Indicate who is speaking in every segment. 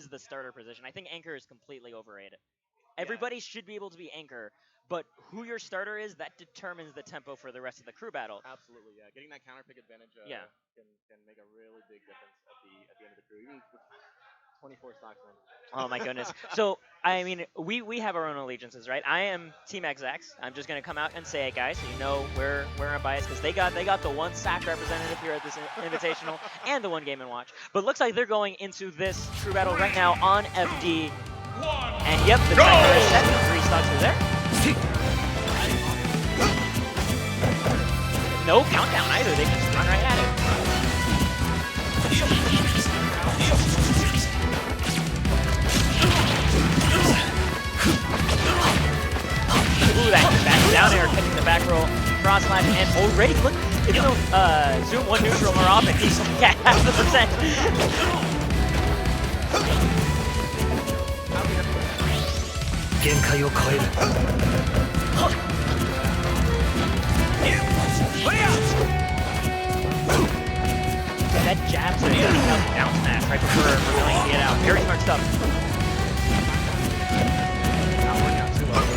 Speaker 1: is the starter position. I think anchor is completely overrated. Everybody should be able to be anchor, but who your starter is, that determines the tempo for the rest of the crew battle.
Speaker 2: Absolutely, yeah. Getting that counter pick advantage
Speaker 1: Yeah.
Speaker 2: can make a really big difference at the end of the crew. Even with 24 stocks, man.
Speaker 1: Oh my goodness. So I mean, we have our own allegiances, right? I am Team Xzax. I'm just gonna come out and say it, guys. So you know where I'm biased because they got the one SAC representative here at this invitational and the one Game and Watch. But looks like they're going into this true battle right now on FD. And yep, the timer is set. 3 stocks are there. No countdown either. They just run right at it. Ooh, that down air catching the back roll, cross slash, and already look, even though Zoom 1 neutral more often, he's at half the percent. That jab to down smash right before Vermillion to get out. Very smart stuff.
Speaker 2: Not working out too well.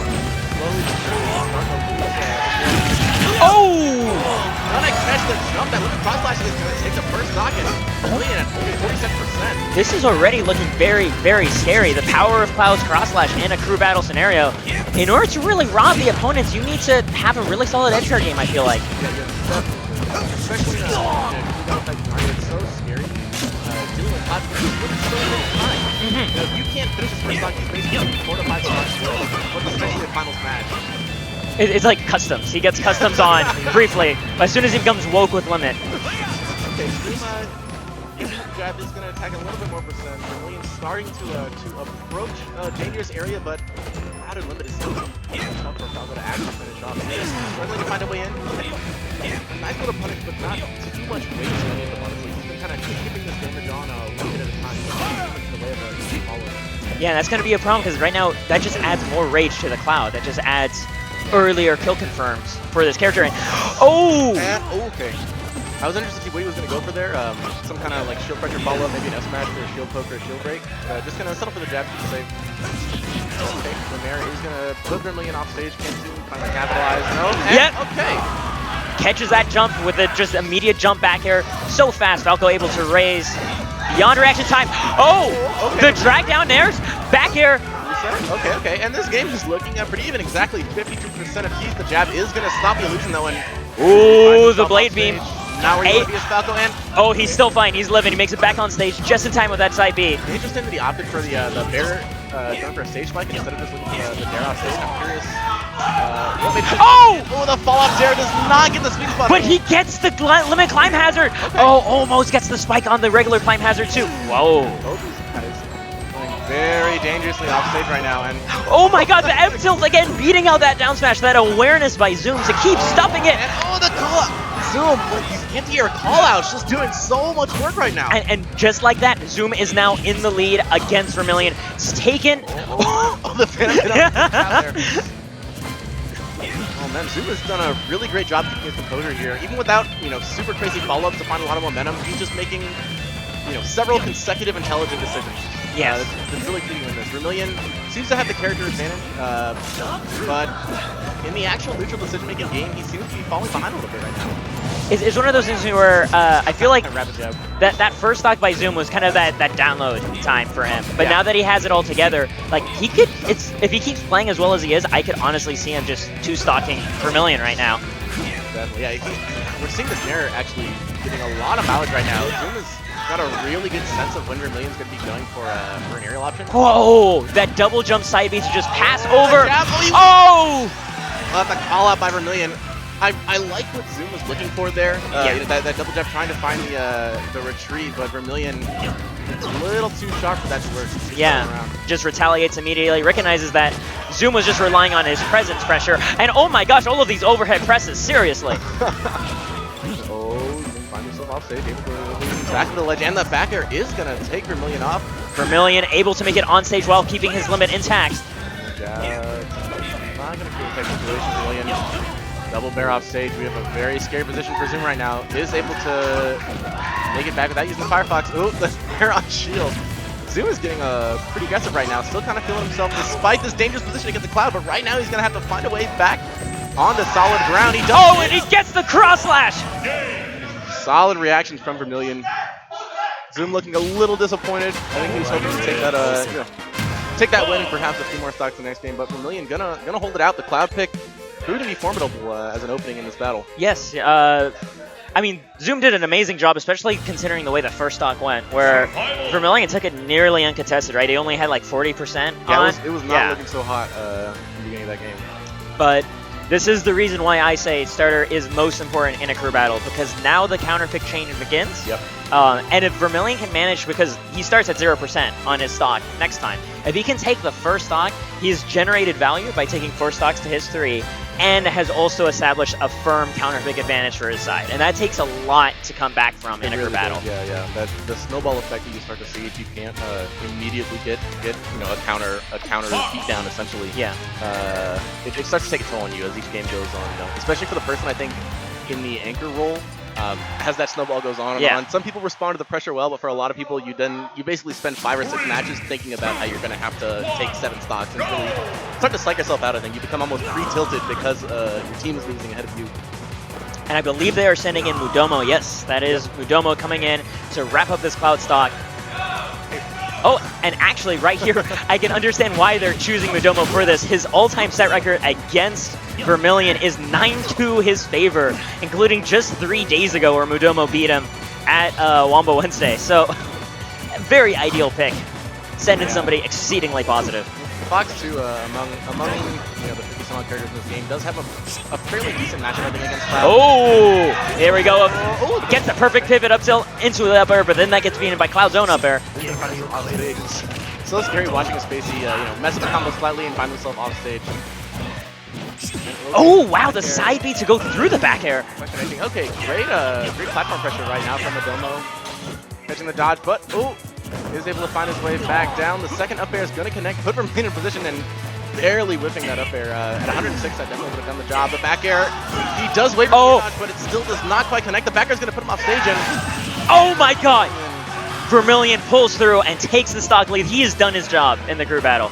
Speaker 1: Oh!
Speaker 2: Trying to catch the jump. That little cross slash is going to take the first stock and Vermillion at only 47%.
Speaker 1: This is already looking very, very scary. The power of Cloud's cross slash in a crew battle scenario. In order to really rob the opponents, you need to have a really solid edge guard game, I feel like.
Speaker 2: Especially in it's so scary. Dealing with hot so little time. If you can't finish this first stock, he's basically 4 to 5 stocks with especially the final smash.
Speaker 1: It's like customs. He gets customs on briefly. As soon as he becomes woke with limit.
Speaker 2: Okay, Zoom jab is going to attack a little bit more percent. Vermillion starting to approach dangerous area, but out of limit is still tough for Falco to actually finish off. Struggling to find a way in. Nice little punish, but not too much weight to the game, honestly. He's been kind of keeping this damage on one hit at a time. The way of a follower.
Speaker 1: Yeah, that's going to be a problem because right now that just adds more rage to the Cloud. That just adds earlier kill confirms for this character. And, oh!
Speaker 2: Okay. I was interested to see what he was going to go for there. Some kind of like shield pressure follow-up, maybe an F-smash or a shield poke or a shield break. Just going to settle for the jab to be safe. Okay, Lemaire is going to put Vermillion off stage. Kenzu finally capitalize. No?
Speaker 1: Yep.
Speaker 2: Okay.
Speaker 1: Catches that jump with a just immediate jump back air. So fast, Falco able to raise beyond reaction time. Oh! Okay. The drag down airs, back air.
Speaker 2: Okay. And this game is looking at pretty even, exactly 52% of keys. The jab is going to stop the illusion though. And
Speaker 1: ooh, the blade beam.
Speaker 2: Now we're going to be a Falco and...
Speaker 1: Oh, he's still fine. He's living. He makes it back on stage just in time with that side B.
Speaker 2: Interesting that he opted for the bear going for a stage spike instead of just looking for the dare off stage. I'm curious. Oh, the fall off dare does not get the sweet spot.
Speaker 1: But he gets the limit climb hazard. Okay. Oh, almost gets the spike on the regular climb hazard too. Whoa.
Speaker 2: Very dangerously off stage right now, and
Speaker 1: oh my god, the F tilt again, beating out that down smash, that awareness by Zoom to keep stuffing it.
Speaker 2: And oh, the call out. Zoom with these anti-air call outs, just doing so much work right now.
Speaker 1: And just like that, Zoom is now in the lead against Vermillion. It's taken.
Speaker 2: Oh, the Phantom hit out there. Oh man, Zoom has done a really great job keeping his composure here, even without super crazy follow-ups to find a lot of momentum. He's just making several consecutive intelligent decisions.
Speaker 1: Yeah,
Speaker 2: that's really key in this. Vermillion seems to have the character advantage, but in the actual neutral decision-making game, he seems to be falling behind a little bit right now.
Speaker 1: It's one of those things where I feel like that first stock by Zoom was kind of that download time for him. But now that he has it all together, like he could, if he keeps playing as well as he is, I could honestly see him just two-stocking Vermillion right now.
Speaker 2: Definitely, yeah. We're seeing this Nair actually getting a lot of mileage right now. Zoom has got a really good sense of when Vermillion's going to be going for an aerial option.
Speaker 1: Whoa! That double jump side B to just pass over. Oh!
Speaker 2: The call out by Vermillion. I like what Zoom was looking for there. That double jab trying to find the retreat, but Vermillion a little too sharp for that to work.
Speaker 1: Yeah, just retaliates immediately, recognizes that Zoom was just relying on his presence pressure, and oh my gosh, all of these overhead presses, seriously.
Speaker 2: Oh, Zoom finds himself off stage, able to back to the ledge, and the back air is going to take Vermillion off.
Speaker 1: Vermillion able to make it on stage while keeping his limit intact.
Speaker 2: Not going to create a situation, Vermillion. Double bear off stage. We have a very scary position for Zoom right now. Is able to make it back without using the Firefox. Ooh, the bear on shield. Zoom is getting pretty aggressive right now. Still kind of feeling himself despite this dangerous position against the Cloud. But right now he's going to have to find a way back onto solid ground. He does.
Speaker 1: Oh, and he gets the cross slash.
Speaker 2: Solid reactions from Vermilion. Zoom looking a little disappointed. I think he was hoping to take that, take that win and perhaps a few more stocks in the next game. But Vermilion gonna hold it out. The Cloud pick proved to be formidable as an opening in this battle.
Speaker 1: Yes. I mean, Zoom did an amazing job, especially considering the way the first stock went, where Vermilion took it nearly uncontested, right? He only had like 40% on.
Speaker 2: It was not looking so hot in the beginning of that game.
Speaker 1: But this is the reason why I say starter is most important in a crew battle, because now the counter pick change begins.
Speaker 2: Yep.
Speaker 1: And if Vermilion can manage, because he starts at 0% on his stock next time, if he can take the first stock, he's generated value by taking 4 stocks to his 3, and has also established a firm counter pick advantage for his side. And that takes a lot to come back from in a crew battle.
Speaker 2: Yeah. The snowball effect that you start to see if you can't immediately get a counter beat down essentially.
Speaker 1: Yeah.
Speaker 2: It starts to take a toll on you as each game goes on. Especially for the person I think in the anchor role. As that snowball goes on and on, some people respond to the pressure well, but for a lot of people, you basically spend 5 or 6 matches thinking about how you're going to have to take 7 stocks and really start to psych yourself out. I think you become almost pre-tilted because your team is losing ahead of you.
Speaker 1: And I believe they are sending in Mudomo. Yes, that is Mudomo coming in to wrap up this Cloud stock. Oh, and actually right here, I can understand why they're choosing Mudomo for this. His all-time set record against Vermilion is 9-2 his favor, including just 3 days ago where Mudomo beat him at Wamba Wednesday. So, very ideal pick. Send in somebody exceedingly positive.
Speaker 2: Fox, too, among the 50-some odd characters in this game, does have a fairly decent matchup, I think, against Cloud.
Speaker 1: Oh, here we go. Gets the perfect pivot up tilt into the up air, but then that gets beaten by Cloud's own up air.
Speaker 2: So scary watching a Spacey, mess with the combo slightly and find himself off stage.
Speaker 1: Oh, wow, the side beat to go through the back air.
Speaker 2: Okay, great platform pressure right now from Mudomo. Catching the dodge, but, is able to find his way back down. The second up air is going to connect, put Vermilion in position, and barely whiffing that up air. At 106, I definitely would have done the job. The back air, he does wait for the dodge, but it still does not quite connect. The back air is going to put him off stage, and...
Speaker 1: Oh my god! Vermilion pulls through and takes the stock lead. He has done his job in the crew battle.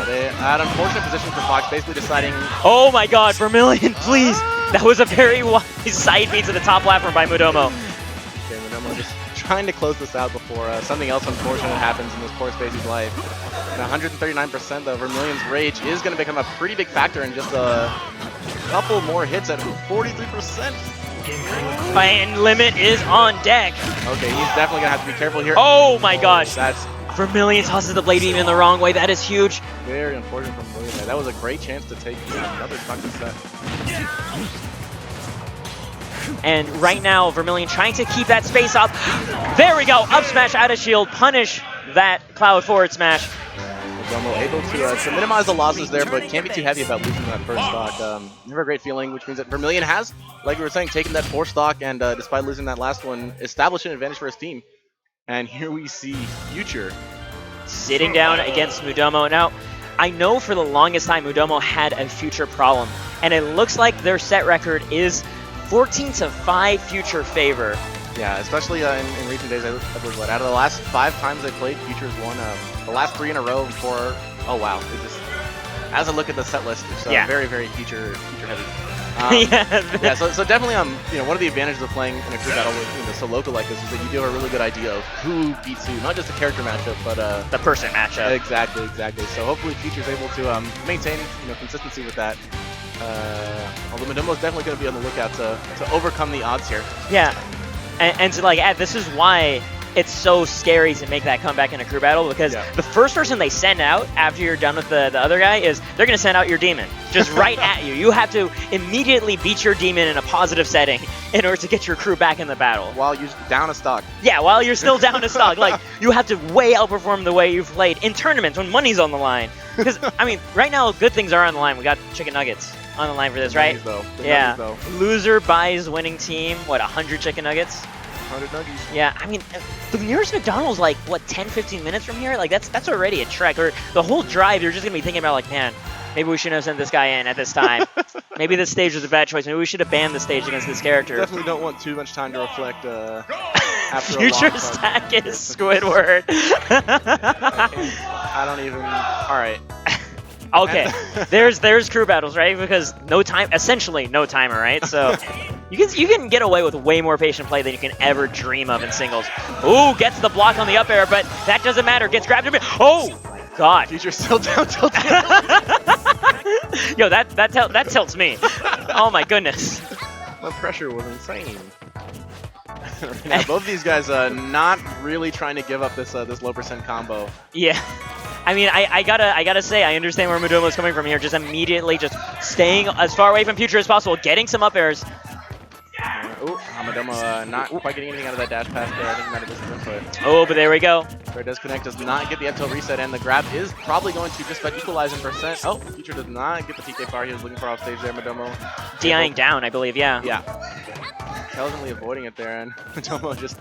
Speaker 2: They had an unfortunate position for Fox, basically deciding...
Speaker 1: Oh my god, Vermilion, please! That was a very wise side beat to the top platform by Mudomo.
Speaker 2: Okay, Mudomo just trying to close this out before something else unfortunate happens in this poor Spacey's life. At 139%, though, Vermilion's rage is going to become a pretty big factor in just a couple more hits at 43%.
Speaker 1: And Limit is on deck.
Speaker 2: Okay, he's definitely going to have to be careful here.
Speaker 1: Oh my gosh.
Speaker 2: That's
Speaker 1: Vermilion tosses the Blade Beam in the wrong way. That is huge.
Speaker 2: very unfortunate from Vermilion there. That was a great chance to take another stock to set.
Speaker 1: And right now, Vermilion trying to keep that space up. There we go. Up smash out of shield. Punish that Cloud forward smash.
Speaker 2: Mudomo able to minimize the losses there, but can't be too heavy about losing that first stock. Never a great feeling, which means that Vermilion has, like we were saying, taken that 4 stock and despite losing that last one, established an advantage for his team. And here we see Future
Speaker 1: Sitting down against Mudomo. Now, I know for the longest time Mudomo had a Future problem, and it looks like their set record is 14-5 Future favor.
Speaker 2: Yeah, especially in recent days, I believe what, out of the last 5 times they played, Future's won the last 3 in a row before. Oh wow! It just, as I look at the set list, it's very, very Future heavy. Yeah, so definitely, one of the advantages of playing in a crew battle with so local like this is that you do have a really good idea of who beats who, not just a character matchup, but
Speaker 1: the person matchup.
Speaker 2: Exactly. So hopefully Future's able to maintain consistency with that. Although Mudomo's definitely going to be on the lookout to overcome the odds here.
Speaker 1: Yeah, and to like add, this is why it's so scary to make that comeback in a crew battle, because the first person they send out after you're done with the other guy is they're going to send out your demon just right at you. You have to immediately beat your demon in a positive setting in order to get your crew back in the battle.
Speaker 2: While you're down a stock.
Speaker 1: Yeah, while you're still down a stock. Like, you have to way outperform the way you've played in tournaments when money's on the line. Because, I mean, right now, good things are on the line. We got chicken nuggets on the line for this, right? Yeah. Loser buys winning team, what, 100 chicken nuggets?
Speaker 2: 100 nuggies.
Speaker 1: Yeah, I mean, the nearest McDonald's like, what, 10-15 minutes from here? Like, that's already a trek. Or the whole drive, you're just going to be thinking about, like, man, maybe we shouldn't have sent this guy in at this time. Maybe this stage was a bad choice. Maybe we should have banned the stage against this character.
Speaker 2: Definitely don't want too much time to reflect After a
Speaker 1: Future
Speaker 2: long
Speaker 1: stack is Squidward.
Speaker 2: I don't even. All right.
Speaker 1: Okay, there's crew battles, right? Because no time, essentially no timer, right? So you can get away with way more patient play than you can ever dream of in singles. Ooh, gets the block on the up air, but that doesn't matter. Gets grabbed. Oh my God.
Speaker 2: Future still down tilted.
Speaker 1: Yo, that tilts me. Oh my goodness.
Speaker 2: The pressure was insane. Now, both these guys not really trying to give up this this low percent combo.
Speaker 1: Yeah. I mean, I gotta say, I understand where Mudomo's coming from here. Just immediately just staying as far away from Future as possible, getting some up airs.
Speaker 2: Ooh, Mudomo not quite getting anything out of that dash pass there. I think he might have missed his input.
Speaker 1: Oh, but there we go.
Speaker 2: Fair does connect, does not get the up tilt reset, and the grab is probably going to just about equalize in percent. Oh, Future does not get the PK fire he was looking for off stage there, Mudomo.
Speaker 1: DIing down, I believe, yeah.
Speaker 2: Yeah. Intelligently avoiding it there, and Mudomo just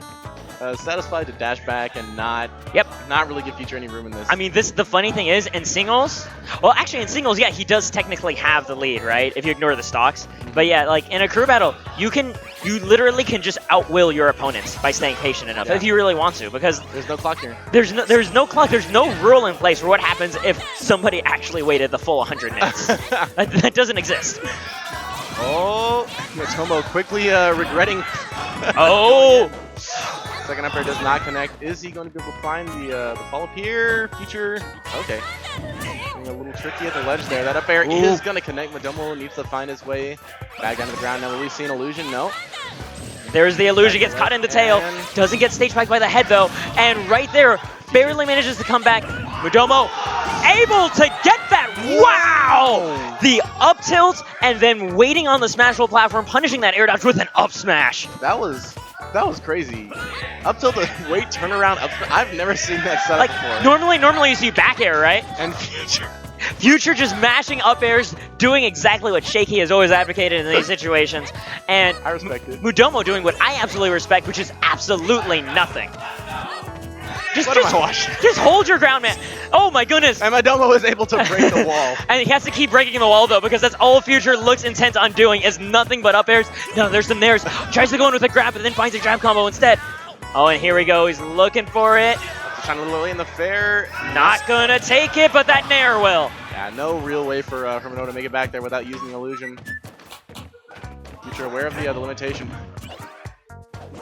Speaker 2: satisfied to dash back and not really give Future any room in this.
Speaker 1: I mean, the funny thing is, in singles, well, actually in singles, yeah, he does technically have the lead, right? If you ignore the stocks. But yeah, like in a crew battle, you literally can just outwill your opponents by staying patient enough if you really want to, because
Speaker 2: there's no clock here.
Speaker 1: There's no clock. There's no rule in place for what happens if somebody actually waited the full 100 minutes. that doesn't exist.
Speaker 2: Oh, Mudomo quickly regretting.
Speaker 1: Oh.
Speaker 2: Second up air does not connect. Is he going to be able to find the follow-up here? Future. Okay. Being a little tricky at the ledge there. That up air is going to connect. Mudomo needs to find his way back down to the ground. Now, will we see an illusion? No.
Speaker 1: There's the illusion. Gets caught in the tail. Doesn't get stage spiked by the head, though. And right there, barely manages to come back. Mudomo able to get that. Wow! The up tilt and then waiting on the smashable platform, punishing that air dodge with an up smash.
Speaker 2: That was crazy. Up tilt, the wait, turnaround, up. I've never seen that setup before.
Speaker 1: Normally you see back air, right?
Speaker 2: And
Speaker 1: Future just mashing up airs, doing exactly what Shaky has always advocated in these situations. And
Speaker 2: I respect it.
Speaker 1: Mudomo doing what I absolutely respect, which is absolutely nothing. Just hold your ground, man. Oh my goodness.
Speaker 2: And Mudomo is able to break the wall.
Speaker 1: And he has to keep breaking the wall, though, because that's all Future looks intent on doing is nothing but up airs. No, there's some nairs. Tries to go in with a grab, but then finds a grab combo instead. Oh, and here we go. He's looking for it.
Speaker 2: Trying a little early in the fair.
Speaker 1: Not gonna take it, but that nair will.
Speaker 2: Yeah, no real way for Mudomo to make it back there without using the illusion. Future aware of the limitation.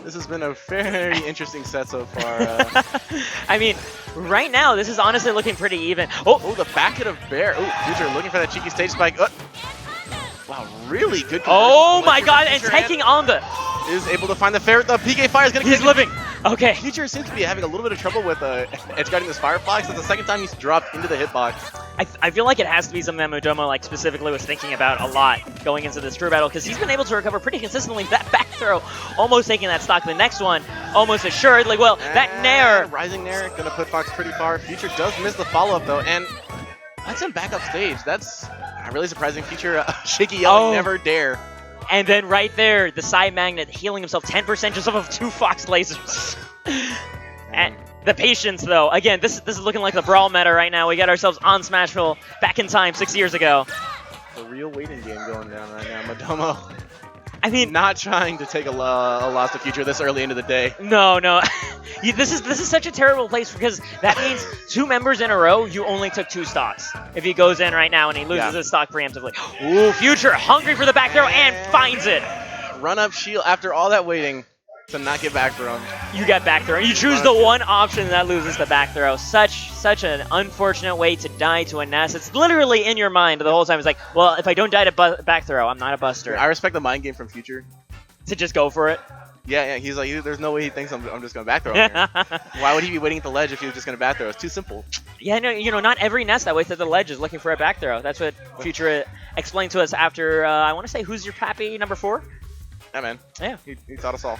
Speaker 2: This has been a very interesting set so far.
Speaker 1: I mean, right now, this is honestly looking pretty even.
Speaker 2: Oh, the back hit of Bear. Oh, Future looking for that cheeky stage spike. Wow, really good.
Speaker 1: Oh my God, and taking on the...
Speaker 2: Is able to find the fair. The PK fire is going to
Speaker 1: He's living. Okay.
Speaker 2: Future seems to be having a little bit of trouble with edge guarding this Firefly. That's the second time he's dropped into the hitbox.
Speaker 1: I feel like it has to be something that Mudomo like specifically was thinking about a lot going into this crew battle, because he's been able to recover pretty consistently. That back throw, almost taking that stock. The next one, almost assuredly will. That nair.
Speaker 2: Rising nair, going to put Fox pretty far. Future does miss the follow-up, though, and that's him back up stage. That's really surprising. Future Shaky yelling, never dare.
Speaker 1: And then right there, the side magnet healing himself 10% just off of 2 Fox lasers. And the patience, though. Again, this is looking like the Brawl meta right now. We got ourselves on Smashville back in time 6 years ago.
Speaker 2: The real waiting game going down right now. Mudomo,
Speaker 1: I mean,
Speaker 2: not trying to take a loss to Future this early into the day.
Speaker 1: No. This is such a terrible place, because that means 2 members in a row, you only took 2 stocks. If he goes in right now and he loses his stock preemptively. Ooh, Future hungry for the back throw and finds it.
Speaker 2: Run up shield after all that waiting to not get back thrown.
Speaker 1: You got back throw. You choose the one option that loses the back throw. Such an unfortunate way to die to a nest. It's literally in your mind the whole time. It's like, well, if I don't die to back throw, I'm not a buster.
Speaker 2: I respect the mind game from Future.
Speaker 1: To just go for it.
Speaker 2: Yeah, he's like, there's no way he thinks I'm just going to back throw him here. Why would he be waiting at the ledge if he was just going to back throw? It's too simple.
Speaker 1: Yeah, no, not every nest that waits at the ledge is looking for a back throw. That's what Future explained to us after, I want to say, Who's Your Pappy number 4?
Speaker 2: Yeah, man.
Speaker 1: Yeah.
Speaker 2: He taught us all.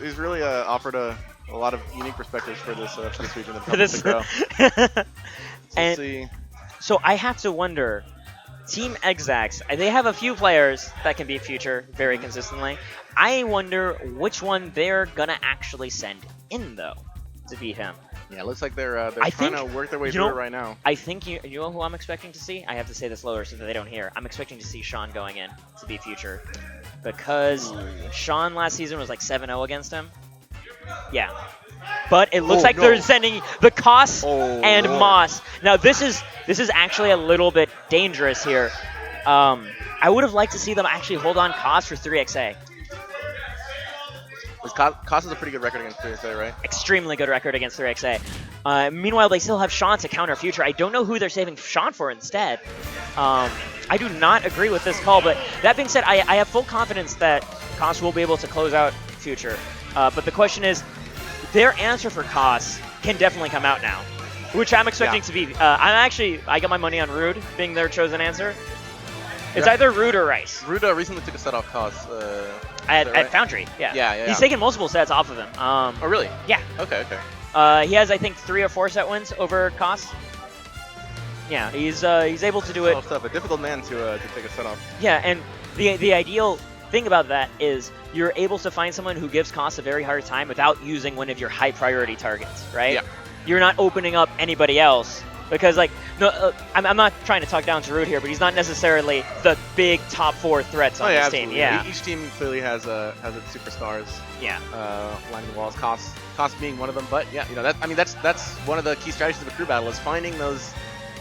Speaker 2: He's really offered a lot of unique perspectives for this region that helps us to grow.
Speaker 1: And
Speaker 2: see.
Speaker 1: So I have to wonder, Team Xzax, they have a few players that can beat Future very consistently. I wonder which one they're going to actually send in, though, to beat him.
Speaker 2: Yeah, it looks like they're trying to work their way through it right now.
Speaker 1: I think you know who I'm expecting to see? I have to say this lower so that they don't hear. I'm expecting to see Sean going in to beat Future. Because Sean last season was like 7-0 against him. Yeah. But it looks
Speaker 2: Oh,
Speaker 1: like
Speaker 2: no.
Speaker 1: they're sending the Koss
Speaker 2: Oh,
Speaker 1: and
Speaker 2: Lord.
Speaker 1: Moss. Now this is actually a little bit dangerous here. I would have liked to see them actually hold on Koss for 3XA.
Speaker 2: Koss has a pretty good record against 3XA, right?
Speaker 1: Extremely good record against 3XA. Meanwhile, they still have Sean to counter Future. I don't know who they're saving Sean for instead. I do not agree with this call, but that being said, I have full confidence that Koss will be able to close out Future. But the question is, their answer for Koss can definitely come out now, which I'm expecting to be. I got my money on Rude being their chosen answer. It's either Rude or Rice.
Speaker 2: Rude recently took a set off Koss.
Speaker 1: At Foundry, yeah.
Speaker 2: Yeah.
Speaker 1: He's taken multiple sets off of him.
Speaker 2: Oh, really?
Speaker 1: Yeah.
Speaker 2: Okay.
Speaker 1: He has, I think, 3 or 4 set wins over Koss. Yeah, he's able to do it.
Speaker 2: Stuff. A difficult man to take a set off.
Speaker 1: Yeah, and the ideal thing about that is you're able to find someone who gives Koss a very hard time without using one of your high priority targets, right?
Speaker 2: Yeah.
Speaker 1: You're not opening up anybody else. Because, like, no, I'm not trying to talk down to Rude here, but he's not necessarily the big top 4 threats on this team. Yeah.
Speaker 2: Each team clearly has its superstars.
Speaker 1: Yeah.
Speaker 2: Lining the walls. Koss being one of them. But yeah, that's one of the key strategies of a crew battle is finding those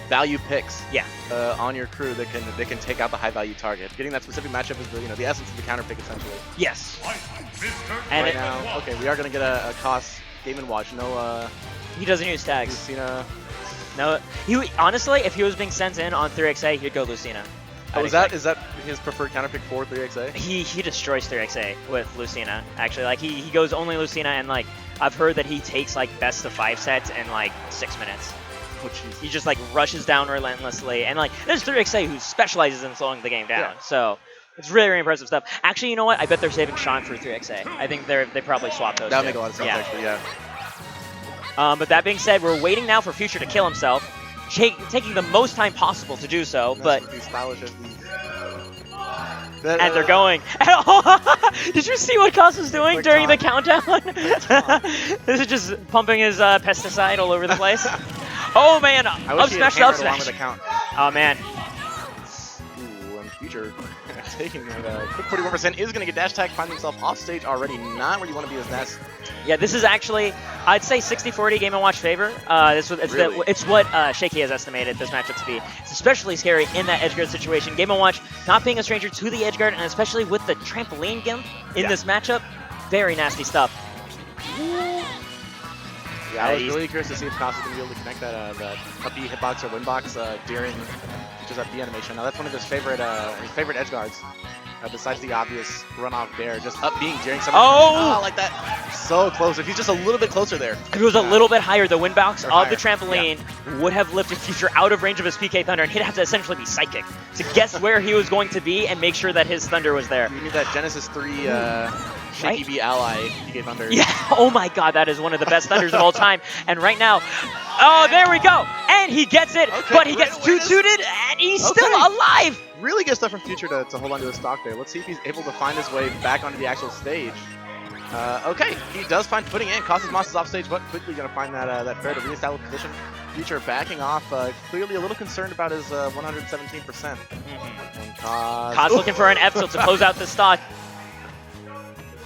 Speaker 2: value picks.
Speaker 1: Yeah.
Speaker 2: On your crew that can take out the high value target. Getting that specific matchup is the essence of the counter pick essentially.
Speaker 1: Yes. And
Speaker 2: right now, okay, we are gonna get a Koss Game & Watch. No.
Speaker 1: He doesn't use tags.
Speaker 2: Lucina.
Speaker 1: No, honestly, if he was being sent in on 3XA, he'd go Lucina.
Speaker 2: Oh, is that his preferred counter pick for 3XA?
Speaker 1: He destroys 3XA with Lucina. Actually, like he goes only Lucina, and like I've heard that he takes like best of 5 sets in like 6 minutes.
Speaker 2: Oh, jeez.
Speaker 1: He just like rushes down relentlessly, and like there's 3XA who specializes in slowing the game down.
Speaker 2: Yeah.
Speaker 1: So it's really, really impressive stuff. Actually, you know what? I bet they're saving Sean for 3XA. I think they probably swapped those.
Speaker 2: That would
Speaker 1: two.
Speaker 2: make a lot of sense, actually. Yeah.
Speaker 1: But that being said, we're waiting now for Future to kill himself, taking the most time possible to do so. But and they're going. Did you see what Koss was doing during the countdown? This is just pumping his pesticide all over the place. Oh man, up smash, up smash. Oh man.
Speaker 2: Ooh, and Future taking a quick 41% is going to get dash tag, find himself off stage already, not where you want to be as Ness.
Speaker 1: Yeah, this is actually, I'd say 60-40 Game & Watch favor. It's what Shaky has estimated this matchup to be. It's especially scary in that edgeguard situation. Game & Watch not being a stranger to the edgeguard, and especially with the trampoline gimp in this matchup, very nasty stuff.
Speaker 2: Yeah, I was really curious to see if Koss is going to be able to connect that puppy hitbox or winbox during Future's up B animation. Now that's one of his favorite edge guards. Besides the obvious runoff there, just up being during some.
Speaker 1: Oh,
Speaker 2: like that. So close. If he's just a little bit closer there.
Speaker 1: If it was a little bit higher, the windbox of the trampoline would have lifted Future out of range of his PK Thunder, and he'd have to essentially be psychic to guess where he was going to be and make sure that his Thunder was there.
Speaker 2: You need that Genesis 3 Shaky B ally PK Thunder.
Speaker 1: Yeah, oh my god, that is one of the best Thunders of all time. And right now, oh, there we go. And he gets it, but he gets toot-tooted, and he's still alive.
Speaker 2: Really good stuff from Future to hold on to his stock there. Let's see if he's able to find his way back onto the actual stage. Okay, he does find footing in. Koss's Moss is off stage, but quickly going to find that fair to reestablish position. Future backing off, clearly a little concerned about his 117%. And
Speaker 1: Koss looking for an F tilt to close out the stock.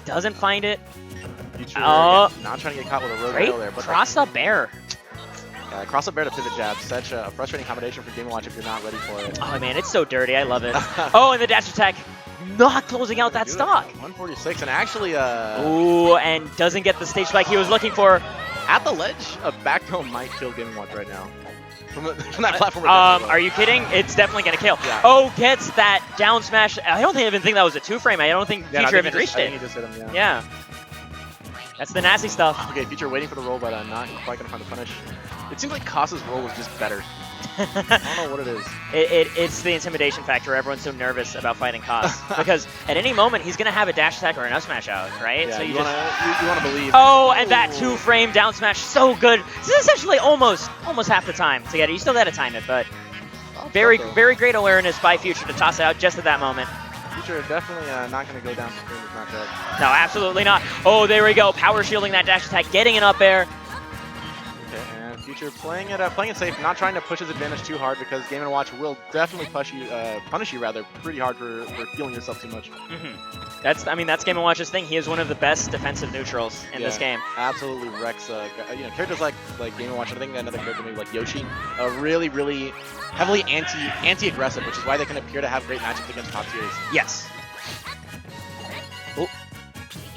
Speaker 1: Doesn't find it.
Speaker 2: Future not trying to get caught with a road rail there. But
Speaker 1: cross up bear.
Speaker 2: Cross up bear to pivot jab. Such a frustrating combination for Game & Watch if you're not ready for it.
Speaker 1: Oh man, it's so dirty. I love it. Oh, and the dash attack not closing out that stock.
Speaker 2: 146, and actually
Speaker 1: ooh, and doesn't get the stage spike he was looking for.
Speaker 2: At the ledge, a back throw might kill Game & Watch right now. From that platform.
Speaker 1: Are you kidding? It's definitely going to kill.
Speaker 2: Yeah.
Speaker 1: Oh, gets that down smash. I don't even think that was a 2-frame. I don't think Future even reached it.
Speaker 2: I think he just hit him,
Speaker 1: yeah. That's the nasty stuff.
Speaker 2: Okay, Future waiting for the roll, but not quite going to find the punish. It seems like Koss's roll was just better. I don't know what it is.
Speaker 1: It's the intimidation factor. Everyone's so nervous about fighting Koss because at any moment he's gonna have a dash attack or an up smash out, right?
Speaker 2: Yeah,
Speaker 1: so
Speaker 2: you wanna believe.
Speaker 1: Oh, and that 2-frame down smash, so good. This is essentially almost half the time to get it. You still gotta time it, but very great awareness by Future to toss it out just at that moment.
Speaker 2: Future definitely not gonna go down for this matchup.
Speaker 1: No, absolutely not. Oh, there we go. Power shielding that dash attack, getting it up air.
Speaker 2: Future playing it safe, not trying to push his advantage too hard because Game & Watch will definitely punish you pretty hard for feeling yourself too much.
Speaker 1: I mean, that's Game & Watch's thing. He is one of the best defensive neutrals in this game.
Speaker 2: Absolutely wrecks. Characters like Game & Watch. I think another character maybe like Yoshi, really, really heavily anti-aggressive, which is why they can appear to have great matchups against top tiers.
Speaker 1: Yes. Oh.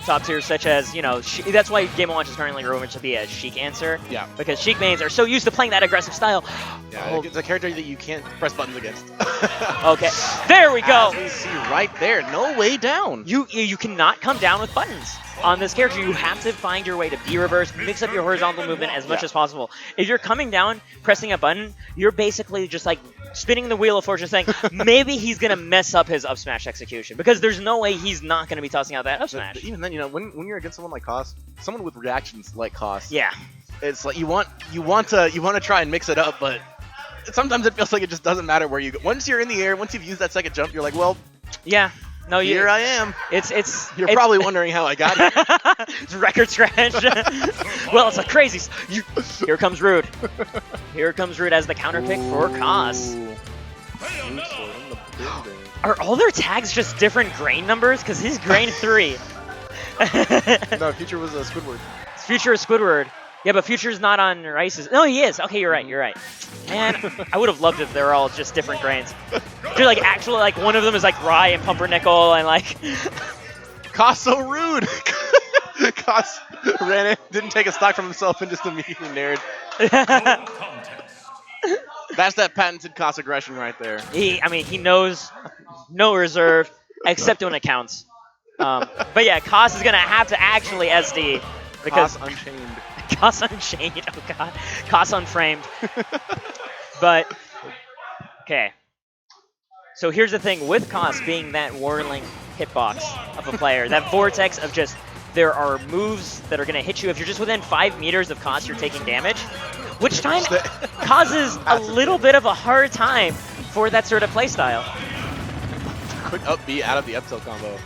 Speaker 1: Top tiers such as, you know, that's why Game & Watch is currently rumored to be a Sheik answer.
Speaker 2: Yeah.
Speaker 1: Because Sheik mains are so used to playing that aggressive style.
Speaker 2: Yeah, it's a character that you can't press buttons against.
Speaker 1: Okay, there we go.
Speaker 2: As we see right there, no way down.
Speaker 1: You cannot come down with buttons on this character. You have to find your way to B reverse, mix up your horizontal movement as much as possible. If you're coming down, pressing a button, you're basically just like spinning the wheel of fortune saying, maybe he's going to mess up his up smash execution, because there's no way he's not going to be tossing out that up smash.
Speaker 2: Even then, you know, when you're against someone like Koss, someone with reactions like Koss,
Speaker 1: yeah,
Speaker 2: it's like you want to try and mix it up, but sometimes it feels like it just doesn't matter where you go. Once you're in the air, once you've used that second jump, you're like, well,
Speaker 1: yeah. No,
Speaker 2: here I am.
Speaker 1: You're
Speaker 2: probably wondering how I got here.
Speaker 1: It's record scratch. Well, it's a crazy. Here comes Rude. Here comes Rude as the counter pick for Koss. Are all their tags just different grain numbers? Because he's grain 3.
Speaker 2: No, Future was a Squidward.
Speaker 1: Future is Squidward. Yeah, but Future's not on Rice's. No, he is. Okay, you're right. You're right. Man, I would have loved if they were all just different grains. They're like actually like one of them is like rye and pumpernickel and like.
Speaker 2: Koss so rude. Koss ran in, didn't take a stock from himself, and just immediately nared. That's that patented Koss aggression right there.
Speaker 1: I mean, he knows no reserve except when it counts. But yeah, Koss is gonna have to actually SD because
Speaker 2: Koss Unchained.
Speaker 1: Koss Unchained, oh god. Koss Unframed. But, okay. So here's the thing, with Koss being that whirling hitbox of a player, that vortex of just, there are moves that are going to hit you. If you're just within 5 meters of Koss, you're taking damage, which time causes a little bit of a hard time for that sort of playstyle.
Speaker 2: Quick up B out of the up tilt combo.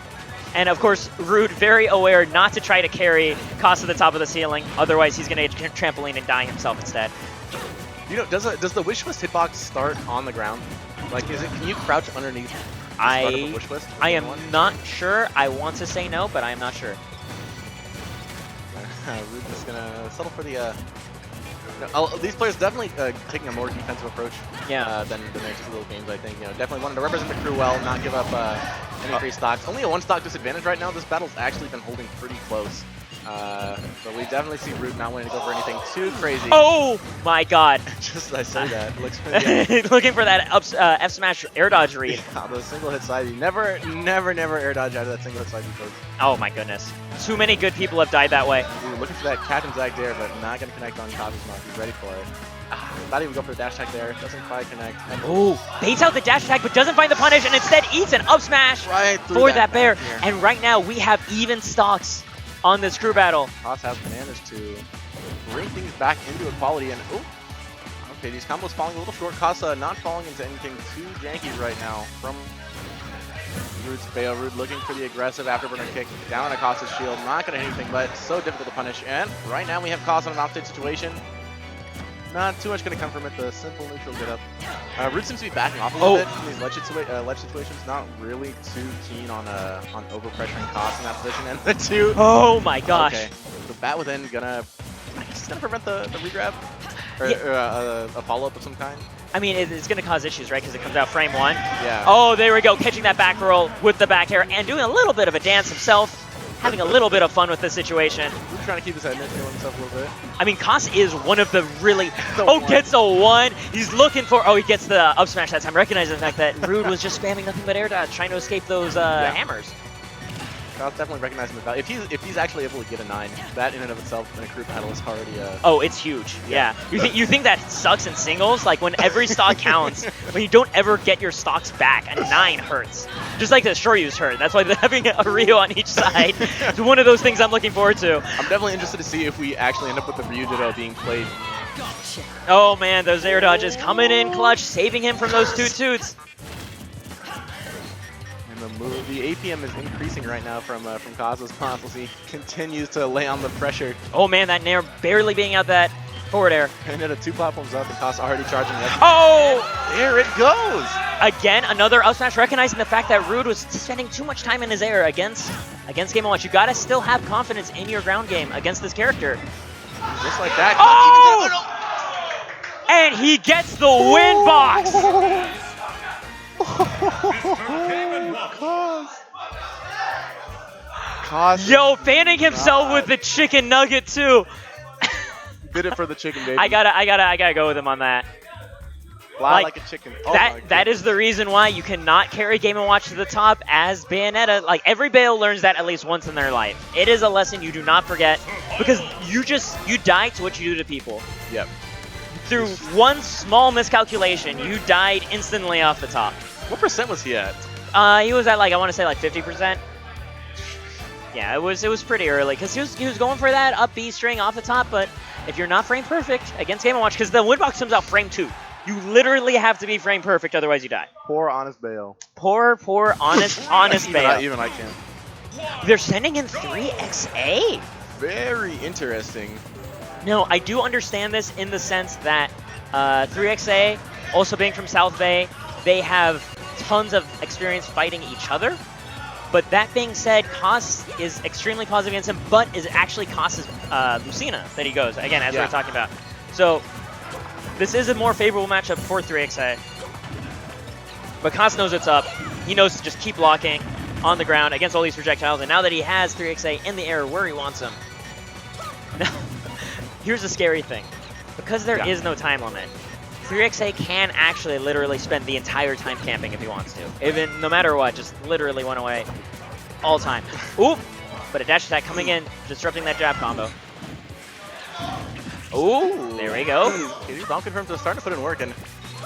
Speaker 1: And of course, Rude very aware not to try to carry Koss to the top of the ceiling, otherwise he's going to trampoline and die himself instead.
Speaker 2: You know, does the wish list hitbox start on the ground? Like, can you crouch underneath the start of a wish list?
Speaker 1: I am not sure. I want to say no, but I am not sure.
Speaker 2: Rude's just gonna settle for the. These players definitely taking a more defensive approach.
Speaker 1: Yeah.
Speaker 2: Than the next two little games. I think, you know, definitely wanted to represent the crew well, not give up any free stocks. Only a 1 stock disadvantage right now. This battle's actually been holding pretty close. But we definitely see Rude not wanting to go for anything too crazy.
Speaker 1: Oh my god.
Speaker 2: Just I say that. Looks yeah.
Speaker 1: Looking for that F smash air dodge read.
Speaker 2: Yeah, the single hit side. You never air dodge out of that single hit side because.
Speaker 1: Oh my goodness. Too many good people have died that way.
Speaker 2: Dude, looking for that Captain Xzax there, but not going to connect on Kazu's mark. He's ready for it. Not even go for the dash attack there. Doesn't quite connect.
Speaker 1: Oh, baits out the dash attack, but doesn't find the punish, and instead eats an up smash
Speaker 2: right
Speaker 1: for that bear. And right now, we have even stocks on this crew battle.
Speaker 2: Koss has bananas to bring things back into equality, and okay, these combos falling a little short. Koss not falling into anything too janky right now from Rude's fail. Rude looking for the aggressive afterburner kick down on a Koss's shield. Not going to hit anything, but so difficult to punish. And right now we have Koss on an offstage situation. Not too much going to come from it. The simple neutral get up. Rude seems to be backing off a little bit in these ledge situations. Not really too keen on overpressuring Koss in that position. And the two.
Speaker 1: Oh my gosh.
Speaker 2: Okay. The bat within gonna. I guess it's gonna prevent the regrab or, a follow up of some kind.
Speaker 1: I mean, it's going to cause issues, right? Because it comes out frame 1.
Speaker 2: Yeah.
Speaker 1: Oh, there we go. Catching that back roll with the back air and doing a little bit of a dance himself. Having a little bit of fun with the situation.
Speaker 2: He's trying to keep his head near himself a little bit.
Speaker 1: I mean, Koss is one of the really... Gets a 1. He's looking for... Oh, he gets the up smash that time. Recognizing the fact that Rude was just spamming nothing but air dodge, trying to escape those hammers.
Speaker 2: Koss definitely recognizing the value. If he's actually able to get a 9, that in and of itself in a crew battle is already
Speaker 1: Oh, it's huge. Yeah. You think that sucks in singles? Like when every stock counts, when you don't ever get your stocks back, a 9 hurts. Just like the Shoryu's hurt. That's why having a Ryu on each side is one of those things I'm looking forward to.
Speaker 2: I'm definitely interested to see if we actually end up with the Ryu Ditto being played.
Speaker 1: Oh man, those air dodges coming in clutch, saving him from those toots.
Speaker 2: The APM is increasing right now from Kazu's console. He continues to lay on the pressure.
Speaker 1: Oh man, that Nair barely being out that Forward air.
Speaker 2: And then a 2 platforms up, and Cost already charging left.
Speaker 1: Oh!
Speaker 2: There it goes!
Speaker 1: Again, another up smash, recognizing the fact that Rude was spending too much time in his air against Game & Watch. You gotta still have confidence in your ground game against this character.
Speaker 2: Just like that.
Speaker 1: Oh! And he gets the win box!
Speaker 2: Cost.
Speaker 1: Yo, fanning himself with the chicken nugget too.
Speaker 2: Did it for the chicken, baby.
Speaker 1: I gotta go with him on that.
Speaker 2: Fly like a chicken. Oh
Speaker 1: that is the reason why you cannot carry Game & Watch to the top as Bayonetta. Like, every Bayo learns that at least once in their life. It is a lesson you do not forget, because you die to what you do to people.
Speaker 2: Yep.
Speaker 1: Through one small miscalculation, you died instantly off the top.
Speaker 2: What percent was he at?
Speaker 1: He was at, like, I want to say like 50%. Yeah, it was pretty early, because he was going for that up B string off the top, but if you're not frame perfect against Game & Watch, because the win box comes out frame 2. You literally have to be frame perfect, otherwise you die.
Speaker 2: Poor honest Bayo.
Speaker 1: Poor honest Bayo.
Speaker 2: Even I can.
Speaker 1: They're sending in 3XA.
Speaker 2: Very interesting.
Speaker 1: No, I do understand this in the sense that 3XA, also being from South Bay, they have tons of experience fighting each other. But that being said, Koss is extremely positive against him, but is actually Koss's Lucina that he goes, again, as we were talking about. So this is a more favorable matchup for 3XA. But Koss knows it's up. He knows to just keep blocking on the ground against all these projectiles. And now that he has 3XA in the air where he wants him. Now, here's the scary thing. Because there is no time limit, 3XA can actually literally spend the entire time camping if he wants to. Even, no matter what, just literally went away all time. Ooh! But a dash attack coming in, disrupting that jab combo. Ooh, there we go.
Speaker 2: These bomb confirms are starting to put in work, and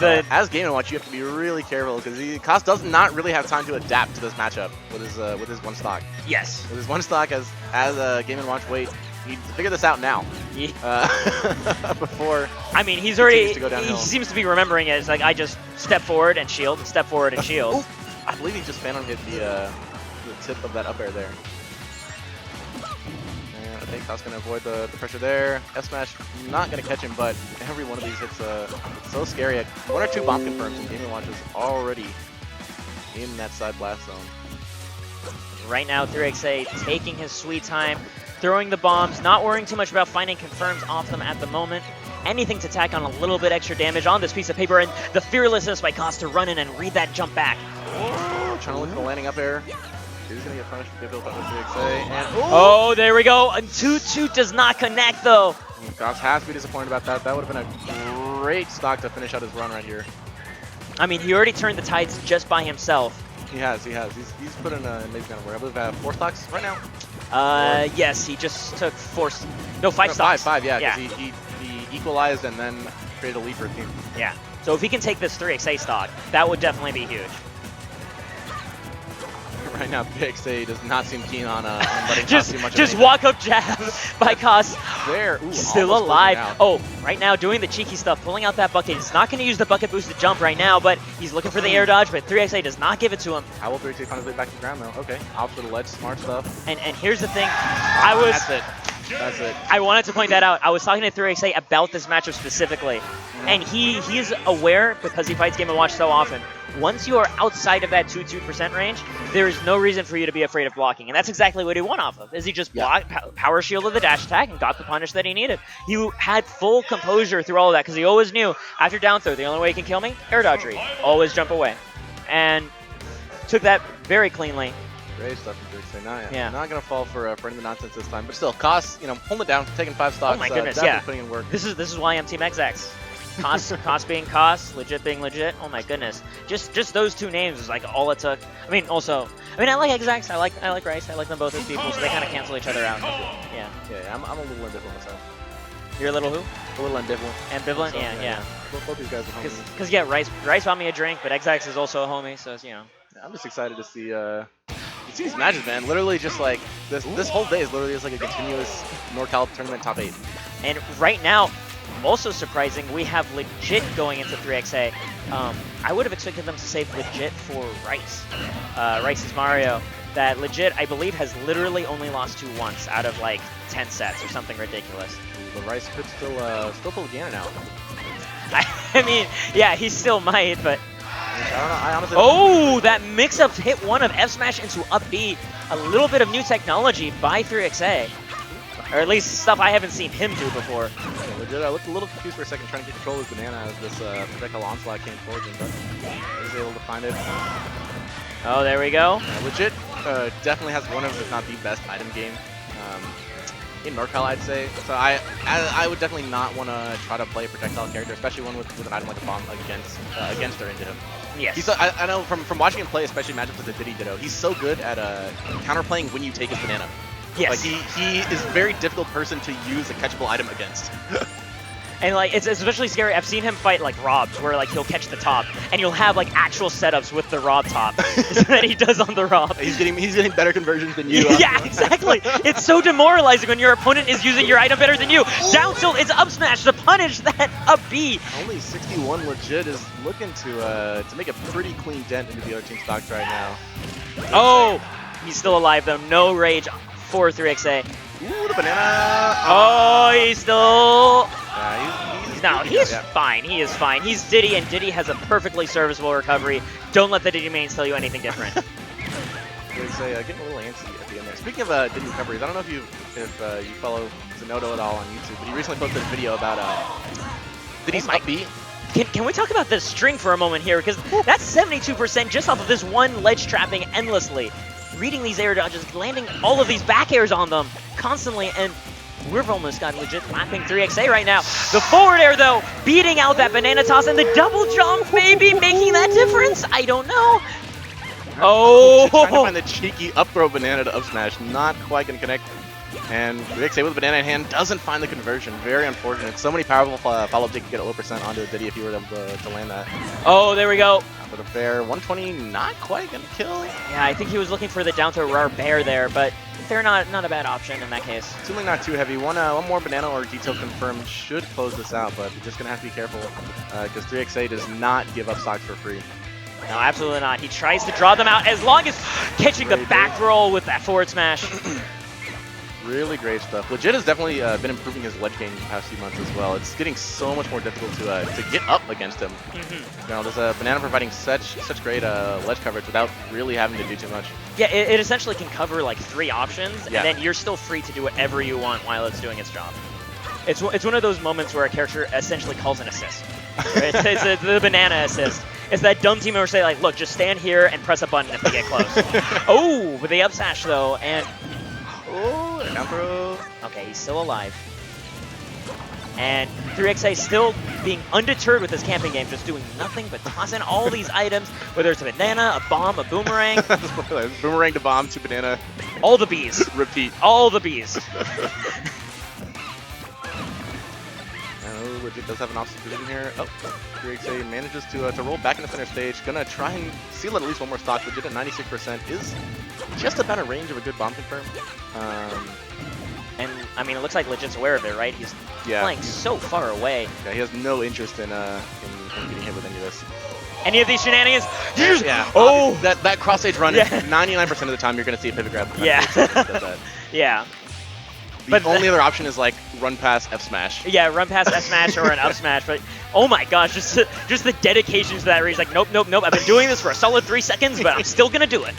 Speaker 2: as Game & Watch, you have to be really careful because Koss does not really have time to adapt to this matchup with his one stock.
Speaker 1: Yes.
Speaker 2: With his one stock, as Game & Watch waits, he needs to figure this out now. Before.
Speaker 1: I mean, he seems to be remembering it. It's like, I just step forward and shield, and step forward and shield.
Speaker 2: I believe he just phantom hit the tip of that up air there. I think Koss going to avoid the pressure there. F-Smash not going to catch him, but every one of these hits it's so scary. 1 or 2 bomb confirms, and Game & Watch is already in that side blast zone.
Speaker 1: Right now, 3XA taking his sweet time, throwing the bombs, not worrying too much about finding confirms off them at the moment. Anything to tack on a little bit extra damage on this piece of paper, and the fearlessness by Koss to run in and read that jump back.
Speaker 2: Trying to look for the landing up air. He's going to get punished with built up with 3XA. And,
Speaker 1: oh, there we go. And 2-2 does not connect, though.
Speaker 2: Koss has to be disappointed about that. That would have been a great stock to finish out his run right here.
Speaker 1: I mean, he already turned the tides just by himself.
Speaker 2: He has. He's put in an amazing amount of work. I believe I have 4 stocks right now.
Speaker 1: Yes, he just took 5 stocks.
Speaker 2: 5, yeah. He equalized and then created a lead for his team.
Speaker 1: Yeah. So if he can take this 3XA stock, that would definitely be huge.
Speaker 2: Right now, 3XA does not seem keen on letting Koss do much
Speaker 1: just
Speaker 2: of
Speaker 1: walk up jab by Koss.
Speaker 2: There. Ooh,
Speaker 1: still alive. Oh, right now doing the cheeky stuff, pulling out that bucket. He's not going to use the bucket boosted jump right now, but he's looking for the air dodge, but 3XA does not give it to him.
Speaker 2: How will 3XA find his way back to the ground, though? Okay, off to the ledge, smart stuff.
Speaker 1: And here's the thing.
Speaker 2: That's it. That's it.
Speaker 1: I wanted to point that out. I was talking to 3XA about this matchup specifically, and he's aware, because he fights Game & Watch so often, once you are outside of that 2% range, there is no reason for you to be afraid of blocking. And that's exactly what he won off of, is he just power shielded the dash attack and got the punish that he needed. He had full composure through all of that, because he always knew, after down throw, the only way he can kill me, air dodge read. Always jump away. And took that very cleanly.
Speaker 2: Great stuff from 3XA. Not going to fall for any of the nonsense this time. But still, Koss, holding it down, taking 5 stocks.
Speaker 1: Oh my goodness,
Speaker 2: putting in work.
Speaker 1: This is why I'm Team Xzax. Koss being Koss, legit being legit. Oh my goodness, just those 2 names is like all it took. I mean, I like Xzax. I like Rice. I like them both as people, so they kind of cancel each other out. Yeah.
Speaker 2: Yeah, I'm a little ambivalent myself.
Speaker 1: You're a little who?
Speaker 2: A little ambivalent.
Speaker 1: Ambivalent?
Speaker 2: So,
Speaker 1: yeah.
Speaker 2: Both these guys are homies.
Speaker 1: Because Rice bought me a drink, but Xzax is also a homie, so
Speaker 2: I'm just excited to see these matches, man. Literally, just like this whole day is literally just like a continuous NorCal tournament top 8.
Speaker 1: And right now, also surprising, we have legit going into 3XA. I would have expected them to save legit for Rice. Rice's Mario. That legit, I believe, has literally only lost to once out of like 10 sets or something ridiculous.
Speaker 2: the Rice could still pull Ganon out.
Speaker 1: I mean, yeah, he still might, but...
Speaker 2: I don't know. I honestly
Speaker 1: Oh, that mix-up hit one of F smash into up B. A little bit of new technology by 3XA. Or at least stuff I haven't seen him do before.
Speaker 2: Okay, legit, I looked a little confused for a second trying to get control of his banana as this projectile onslaught came towards him, but he was able to find it.
Speaker 1: Oh, there we go.
Speaker 2: Legit definitely has one of, if not the best item game in NorCal, I'd say. So I would definitely not want to try to play a projectile character, especially one with an item like a bomb against or into him.
Speaker 1: Yes.
Speaker 2: He's I know from watching him play, especially matchups with the Diddy Ditto, he's so good at counterplaying when you take his banana.
Speaker 1: Yes.
Speaker 2: Like he is a very difficult person to use a catchable item against.
Speaker 1: And like it's especially scary. I've seen him fight like Robs, where like he'll catch the top, and you'll have like actual setups with the Rob top that he does on the Rob.
Speaker 2: He's getting better conversions than you.
Speaker 1: Yeah, exactly. It's so demoralizing when your opponent is using your item better than you. Down tilt is up smash to punish that up B.
Speaker 2: Only 61 legit is looking to make a pretty clean dent into the other team's stocks right now.
Speaker 1: Oh, he's still alive though. No rage for 3XA.
Speaker 2: Ooh, the banana.
Speaker 1: Oh, he's still.
Speaker 2: Yeah,
Speaker 1: he's fine. He is fine. He's Diddy, and Diddy has a perfectly serviceable recovery. Don't let the Diddy mains tell you anything different.
Speaker 2: Getting a little antsy at the end there. Speaking of Diddy recoveries, I don't know if you follow Zenodo at all on YouTube, but he recently posted a video about Diddy's up B.
Speaker 1: Can we talk about this string for a moment here? Because that's 72% just off of this one ledge trapping endlessly. Reading these air dodges, landing all of these back airs on them constantly, and we've almost got legit lapping 3XA right now. The forward air, though, beating out that banana toss, and the double jump maybe making that difference. I don't know. Oh!
Speaker 2: Trying to find the cheeky up throw banana to up smash. Not quite going to connect. And 3XA with a banana in hand doesn't find the conversion. Very unfortunate. So many powerful follow-up to get a low percent onto a Diddy if you were able to land that.
Speaker 1: Oh, there we go.
Speaker 2: For the fair, 120 not quite going to kill.
Speaker 1: Yeah, I think he was looking for the down throw rare bear there, but they're not a bad option in that case.
Speaker 2: Assuming not too heavy. One more banana or detail confirmed should close this out, but you're just going to have to be careful because 3XA does not give up stocks for free.
Speaker 1: No, absolutely not. He tries to draw them out as long as catching the back roll with that forward smash.
Speaker 2: Really great stuff. Legit has definitely been improving his ledge game in the past few months as well. It's getting so much more difficult to get up against him. You know, there's a banana providing such great ledge coverage without really having to do too much.
Speaker 1: Yeah, it essentially can cover like 3 options, and then you're still free to do whatever you want while it's doing its job. It's one of those moments where a character essentially calls an assist. Right? It's the banana assist. It's that dumb team member say like, look, just stand here and press a button if they get close. Oh, with the up smash though, and
Speaker 2: oh, down throw.
Speaker 1: Okay, he's still alive. And 3XA still being undeterred with this camping game, just doing nothing but tossing all these items, whether it's a banana, a bomb, a boomerang.
Speaker 2: Boomerang to bomb to banana.
Speaker 1: All the bees.
Speaker 2: Repeat.
Speaker 1: All the bees.
Speaker 2: Legit does have an offset position here. Oh, 3XA manages to roll back in the center stage. Gonna try and seal at least one more stock. Legit at 96% is just about a range of a good bomb confirm.
Speaker 1: And I mean, it looks like Legit's aware of it, right? He's playing so far away.
Speaker 2: Yeah, he has no interest in getting hit with any of this.
Speaker 1: Any of these shenanigans?
Speaker 2: Yeah. Oh, that cross stage run. 99% of the time, you're gonna see a pivot grab.
Speaker 1: Yeah. Yeah.
Speaker 2: The only other option is like run past F smash.
Speaker 1: Yeah, run past F smash or an up smash. But oh my gosh, just the dedication to that. Where he's like, nope. I've been doing this for a solid 3 seconds, but I'm still gonna do it.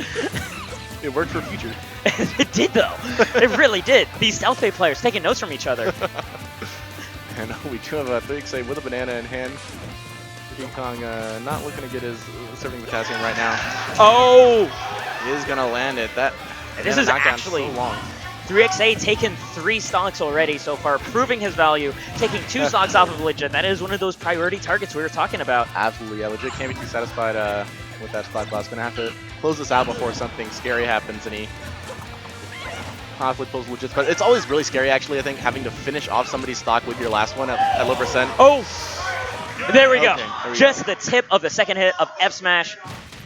Speaker 2: It worked for future.
Speaker 1: It did though. It really did. These South Bay players taking notes from each other.
Speaker 2: And we do have a 3XA with a banana in hand. King Kong not looking to get his serving potassium right now.
Speaker 1: Oh!
Speaker 2: He is gonna land it.
Speaker 1: This is actually
Speaker 2: so long.
Speaker 1: 3XA taken 3 stocks already so far, proving his value, taking 2 stocks off of Legit. That is one of those priority targets we were talking about.
Speaker 2: Absolutely, yeah. Legit can't be too satisfied with that stock loss. Gonna have to close this out before something scary happens and he possibly pulls Legit. But it's always really scary, actually, I think, having to finish off somebody's stock with your last one at low percent.
Speaker 1: Oh! There we go.
Speaker 2: There we
Speaker 1: Just the tip of the second hit of F Smash.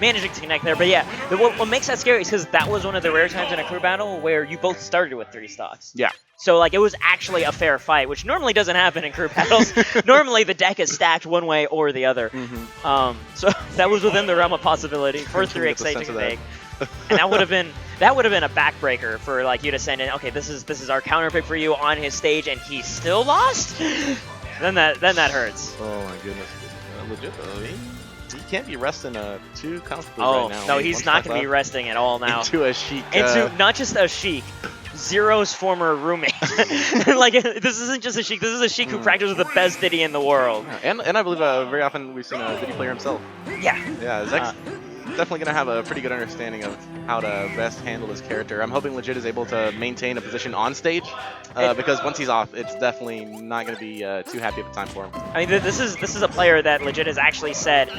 Speaker 1: Managing to connect there, but yeah, what makes that scary is because that was one of the rare times in a crew battle where you both started with 3 stocks.
Speaker 2: Yeah.
Speaker 1: So like it was actually a fair fight, which normally doesn't happen in crew battles. Normally the deck is stacked one way or the other. So that was within the realm of possibility for 3XA to take. And that would have been a backbreaker for like you to send in. Okay, this is our counter pick for you on his stage, and he still lost. then that hurts.
Speaker 2: Oh my goodness. Legit though. He can't be resting too comfortably
Speaker 1: Oh
Speaker 2: right now.
Speaker 1: no, he's not going to be resting at all now.
Speaker 2: Into a Sheik.
Speaker 1: Into not just a Sheik. Zero's former roommate. Like, this isn't just a Sheik. This is a Sheik who practices with the best Diddy in the world.
Speaker 2: And I believe very often we've seen a Diddy player himself.
Speaker 1: Yeah.
Speaker 2: Yeah, Xzax definitely going to have a pretty good understanding of how to best handle his character. I'm hoping Legit is able to maintain a position on stage, because once he's off, it's definitely not going to be too happy of a time for him.
Speaker 1: I mean, this is a player that Legit has actually said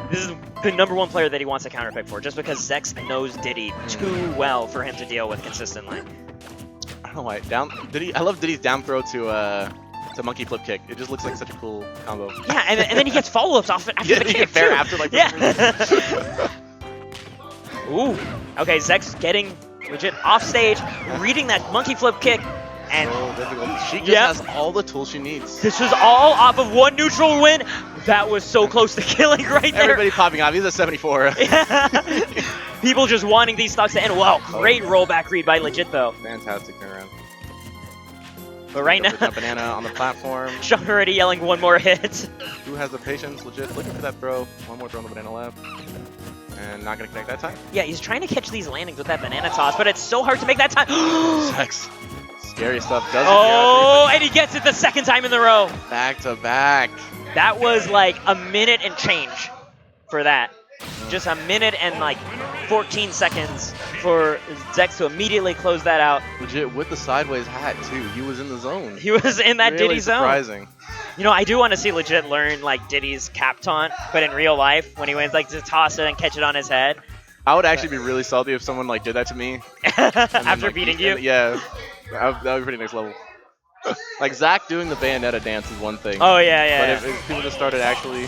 Speaker 1: this is the #1 player that he wants a counterpick for, just because Xzax knows Diddy too well for him to deal with consistently.
Speaker 2: I don't know why. I love Diddy's down throw to monkey flip kick. It just looks like such a cool combo.
Speaker 1: Yeah, and then he gets follow-ups off it after the kick too.
Speaker 2: After like
Speaker 1: yeah. Ooh. Okay, Xzax getting Legit off stage, reading that monkey flip kick, and
Speaker 2: so difficult. She just has all the tools she needs.
Speaker 1: This was all off of one neutral win. That was so close to killing right there.
Speaker 2: Everybody popping off. He's a 74.
Speaker 1: People just wanting these stocks to end. Wow, great rollback read by Legit though.
Speaker 2: Fantastic turnaround.
Speaker 1: But right now,
Speaker 2: banana on the platform.
Speaker 1: Sean already yelling one more hit.
Speaker 2: Who has the patience? Legit looking for that throw. One more throw on the banana left. And not going to connect that time.
Speaker 1: Yeah, he's trying to catch these landings with that banana toss, but it's so hard to make that time.
Speaker 2: Xzax. Scary stuff. Does
Speaker 1: oh, and he gets it the second time in the row.
Speaker 2: Back to back.
Speaker 1: That was like a minute and change for that. Just a minute and like 14 seconds for Xzax to immediately close that out.
Speaker 2: Legit with the sideways hat too. He was in the zone.
Speaker 1: He was in that
Speaker 2: really
Speaker 1: Diddy zone.
Speaker 2: Surprising.
Speaker 1: You know, I do want to see Legit learn like Diddy's cap taunt, but in real life, when he wins, like to toss it and catch it on his head.
Speaker 2: I would actually be really salty if someone like did that to me
Speaker 1: after beating you.
Speaker 2: Yeah, that would be pretty next level. Like Zach doing the Bayonetta dance is one thing.
Speaker 1: Oh yeah.
Speaker 2: But if people just started actually.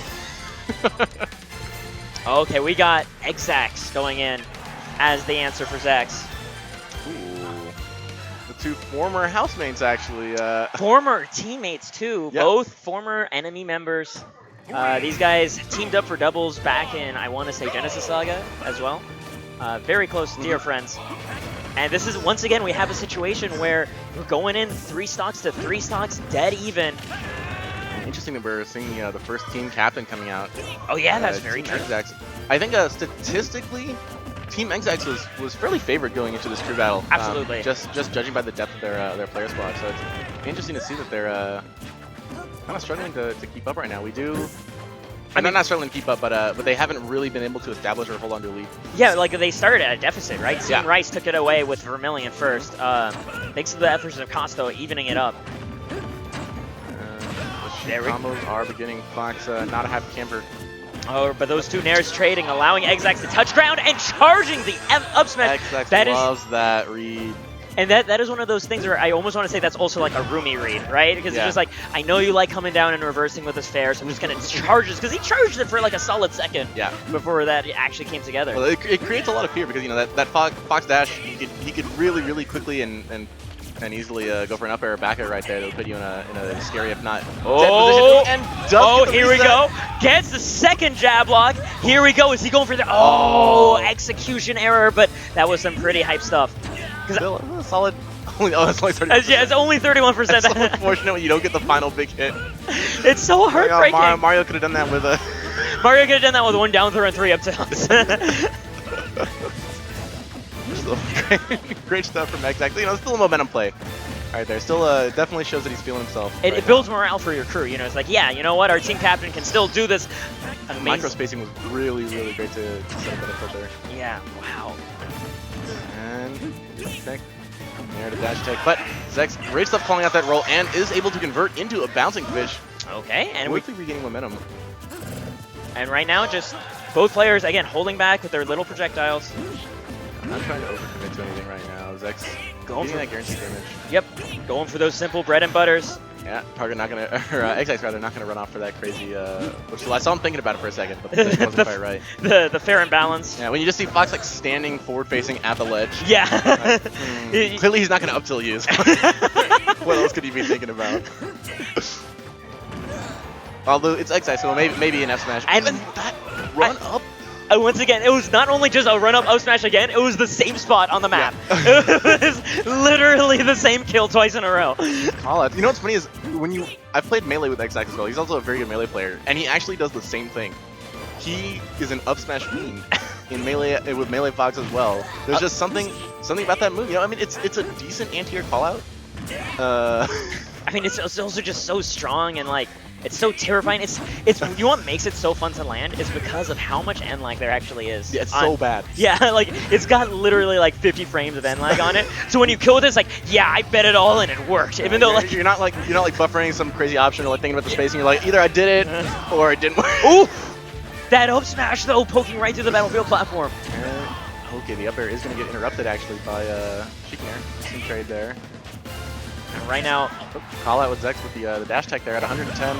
Speaker 1: Okay, we got Xzax going in as the answer for Xzax.
Speaker 2: Ooh. The two former housemates, actually.
Speaker 1: Former teammates, too.
Speaker 2: Yep.
Speaker 1: Both former enemy members. These guys teamed up for doubles back in, I want to say, Genesis Saga as well. Very close, dear friends. And this is, once again, we have a situation where we're going in 3 stocks to 3 stocks, dead even.
Speaker 2: Interesting that we're seeing the first team captain coming out.
Speaker 1: Oh yeah, that's very
Speaker 2: Team
Speaker 1: true.
Speaker 2: Xzax. I think statistically, Team Xzax was fairly favored going into this crew battle.
Speaker 1: Absolutely.
Speaker 2: Just judging by the depth of their player squad. So it's interesting to see that they're kind of struggling to keep up right now. We do. I mean, not struggling to keep up, but they haven't really been able to establish or hold on to a lead.
Speaker 1: Yeah, like they started at a deficit, right? Team
Speaker 2: Yeah.
Speaker 1: Rice took it away with Vermilion first. Thanks to the efforts of Costo evening it up.
Speaker 2: The combos are beginning. Fox not a happy camper.
Speaker 1: Oh, but those two nairs trading, allowing Xzax to touch ground and charging the up smash.
Speaker 2: Xzax loves that read.
Speaker 1: And that is one of those things where I almost want to say that's also like a Rumi read, right? Because it's just like, I know you like coming down and reversing with this fair, so I'm just going to charge this. Because he charged it for like a solid second before that actually came together.
Speaker 2: Well, it creates a lot of fear because, you know, that Fox dash, he could really quickly and easily go for an up air or back air right there. That'll put you in a scary, if not dead position. And
Speaker 1: here we go. Gets the second jab block. Here we go. Is he going for the execution error? But that was some pretty hype stuff.
Speaker 2: Still a solid. It's only 30%.
Speaker 1: Yeah, it's only 31%.
Speaker 2: That's so unfortunate when you don't get the final big hit.
Speaker 1: It's so heartbreaking.
Speaker 2: Mario could have done that with a.
Speaker 1: Mario could have done that with 1 down throw and 3 up tilts.
Speaker 2: Great stuff from Xzax. You know, still a momentum play right there. Still definitely shows that he's feeling himself.
Speaker 1: It builds morale for your crew. You know, it's like, yeah, you know what? Our team captain can still do this.
Speaker 2: Micro spacing was really great to set up that there.
Speaker 1: Yeah, wow.
Speaker 2: And tech. There to dash tech. But Xzax, great stuff calling out that roll and is able to convert into a bouncing fish.
Speaker 1: Okay, and
Speaker 2: we're regaining momentum.
Speaker 1: And right now, just both players, again, holding back with their little projectiles.
Speaker 2: I'm not trying to overcommit to anything right now. Xzax
Speaker 1: going for
Speaker 2: that guaranteed damage.
Speaker 1: Yep, going for those simple bread and butters.
Speaker 2: Yeah, target not gonna, or Xzax rather, not gonna run off for that crazy, which I saw him thinking about it for a second, but the wasn't quite right.
Speaker 1: The fair and balanced.
Speaker 2: Yeah, when you just see Fox like standing forward facing at the ledge.
Speaker 1: Yeah.
Speaker 2: Like, clearly he's not gonna up tilt you. What else could he be thinking about? Although it's Xzax, so maybe an F smash. And then that run up.
Speaker 1: Once again, it was not only just a run-up up smash again, it was the same spot on the map.
Speaker 2: Yeah.
Speaker 1: It was literally the same kill twice in a row.
Speaker 2: Call out. You know what's funny is I've played melee with Xzax as well. He's also a very good melee player, and he actually does the same thing. He is an up smash fiend in melee with melee Fox as well. There's just something about that move. You know, I mean, it's a decent anti-air call out.
Speaker 1: I mean, it's also just so strong and like it's so terrifying. It's you know what makes it so fun to land is because of how much end lag there actually is.
Speaker 2: Yeah, it's so bad.
Speaker 1: Yeah, like it's got literally like 50 frames of end lag on it. So when you kill this, like, yeah, I bet it all and it worked. Even though like
Speaker 2: you're not like buffering some crazy option or like thinking about the spacing. You're like either I did it or it didn't work.
Speaker 1: Ooh, that up smash though, poking right through the battlefield platform.
Speaker 2: Okay, the up air is going to get interrupted actually by Shikner. Some trade there.
Speaker 1: And right now,
Speaker 2: call out with Xzax with the dash tech there at 110.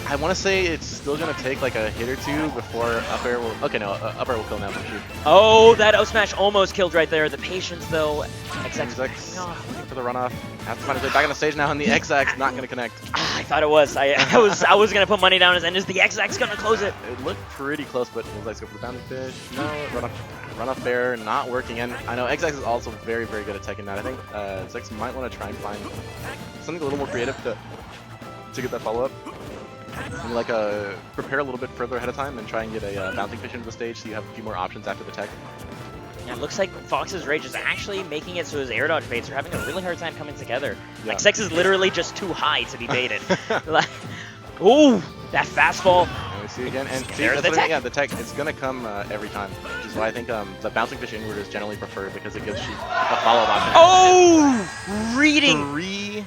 Speaker 2: I want to say it's still going to take like a hit or two before up air will... Okay, no, up air will kill now for sure.
Speaker 1: Oh, that up smash almost killed right there. The patience though. Xzax
Speaker 2: looking for the runoff. Have to find his way back on the stage now, and the Xzax not going to connect.
Speaker 1: I thought it was. I was going to put money down as, and is the Xzax going to close it?
Speaker 2: It looked pretty close, but will Xzax go for the bounding fish? No, runoff there, not working. And I know Xzax is also very, very good at taking that. I think Xzax might want to try and find something a little more creative to get that follow-up. And like prepare a little bit further ahead of time and try and get a bouncing fish into the stage so you have a few more options after the tech.
Speaker 1: Yeah, it looks like Fox's Rage is actually making it so his air dodge baits are having a really hard time coming together.
Speaker 2: Yeah.
Speaker 1: Like, Xzax is literally just too high to be baited. Like, ooh, that fastball.
Speaker 2: And we see again, and see,
Speaker 1: There's the tech.
Speaker 2: Yeah, the tech, it's going to come every time, which is why I think the bouncing fish inward is generally preferred because it gives you a follow-up option.
Speaker 1: Oh! Reading.
Speaker 2: 3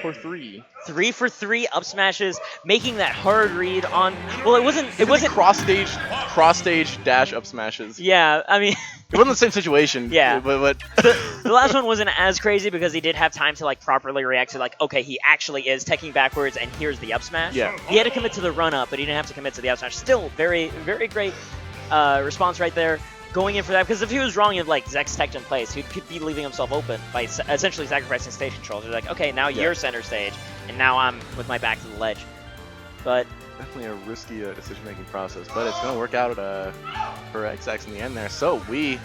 Speaker 2: for 3.
Speaker 1: 3 for 3 up smashes, making that hard read on. Well, it wasn't
Speaker 2: cross stage dash up smashes.
Speaker 1: Yeah, I mean,
Speaker 2: it wasn't the same situation.
Speaker 1: Yeah,
Speaker 2: but
Speaker 1: the last one wasn't as crazy because he did have time to like properly react to like, okay, he actually is teching backwards, and here's the up smash.
Speaker 2: Yeah,
Speaker 1: he had to commit to the run up, but he didn't have to commit to the up smash. Still, very, very great response right there. Going in for that, because if he was wrong and like Xzax teched in place, he could be leaving himself open by essentially sacrificing stage control. They're like, okay, now you're center stage, and now I'm with my back to the ledge. But
Speaker 2: definitely a risky decision-making process, but it's going to work out for Xzax in the end there. So we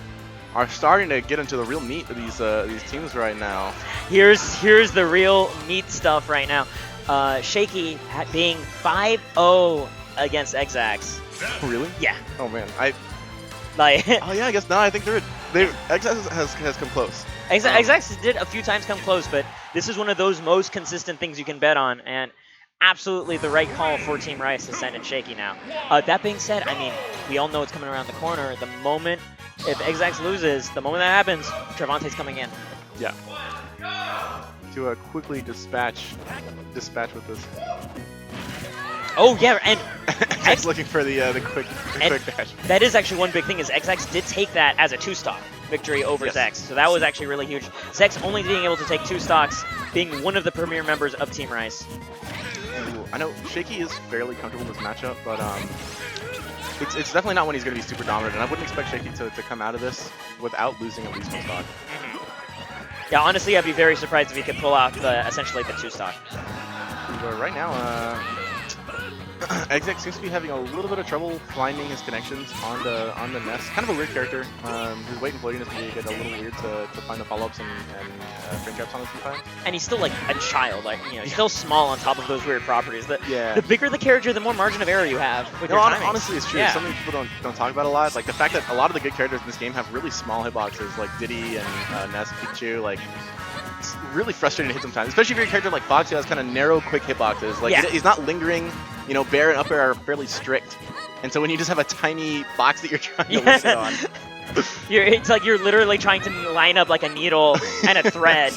Speaker 2: are starting to get into the real meat of these teams right now.
Speaker 1: Here's the real meat stuff right now. Shaky being 5-0 against Xzax.
Speaker 2: Really?
Speaker 1: Yeah.
Speaker 2: Oh man,
Speaker 1: Like,
Speaker 2: oh yeah, I guess now I think Xzax has come close.
Speaker 1: Xzax did a few times come close, but this is one of those most consistent things you can bet on, and absolutely the right call for Team Rice to send in Shaky now. That being said, I mean, we all know it's coming around the corner. The moment, if Xzax loses, the moment that happens, Trevante's coming in.
Speaker 2: Yeah. To quickly dispatch with this.
Speaker 1: Oh yeah, and
Speaker 2: Xzax looking for the quick dash.
Speaker 1: That is actually one big thing, is Xzax did take that as a 2-stock victory over Xzax, so that was actually really huge. Xzax only being able to take 2 stocks, being one of the premier members of Team Rice.
Speaker 2: Ooh, I know Shaky is fairly comfortable in this matchup, but it's definitely not when he's going to be super dominant, and I wouldn't expect Shaky to come out of this without losing at least 1 stock.
Speaker 1: Yeah, honestly, I'd be very surprised if he could pull out essentially the 2-stock.
Speaker 2: Right now, Xzax seems to be having a little bit of trouble finding his connections on the nest. Kind of a weird character. His weight and floatiness can get a little weird to find the follow-ups and frame traps on him sometimes.
Speaker 1: And he's still like a child, like, you know, he's still small on top of those weird properties.
Speaker 2: Yeah.
Speaker 1: The bigger the character, the more margin of error you have with your timings.
Speaker 2: Honestly, it's true.
Speaker 1: Yeah.
Speaker 2: Something people don't talk about a lot. Like the fact that a lot of the good characters in this game have really small hitboxes, like Diddy and Ness, Pikachu. Like, it's really frustrating to hit sometimes, especially if you're a character like Fox who has kind of narrow, quick hitboxes. Like, he's not lingering. You know, Bair and up air are fairly strict, and so when you just have a tiny box that you're trying to land it on,
Speaker 1: it's like you're literally trying to line up like a needle and a thread,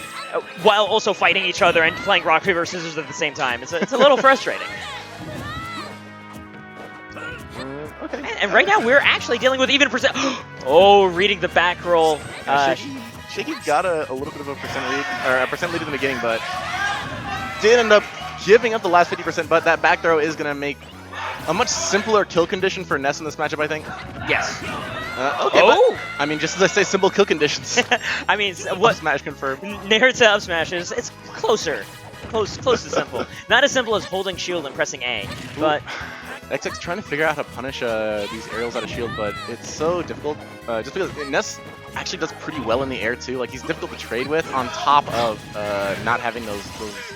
Speaker 1: while also fighting each other and playing rock paper scissors at the same time. It's a little frustrating.
Speaker 2: Okay.
Speaker 1: And right now we're actually dealing with even percent. Oh, reading the back roll.
Speaker 2: Shaky got a little bit of a percent lead in the beginning, but did end up giving up the last 50%, but that back throw is going to make a much simpler kill condition for Ness in this matchup, I think.
Speaker 1: Yes.
Speaker 2: Okay, but, I mean, just as I say, simple kill conditions.
Speaker 1: I mean, what?
Speaker 2: Up smash confirmed.
Speaker 1: Nair to up smash is, it's closer. Close to simple. Not as simple as holding shield and pressing A, but
Speaker 2: Xzax trying to figure out how to punish these aerials out of shield, but it's so difficult. Just because Ness actually does pretty well in the air too. Like he's difficult to trade with, on top of not having those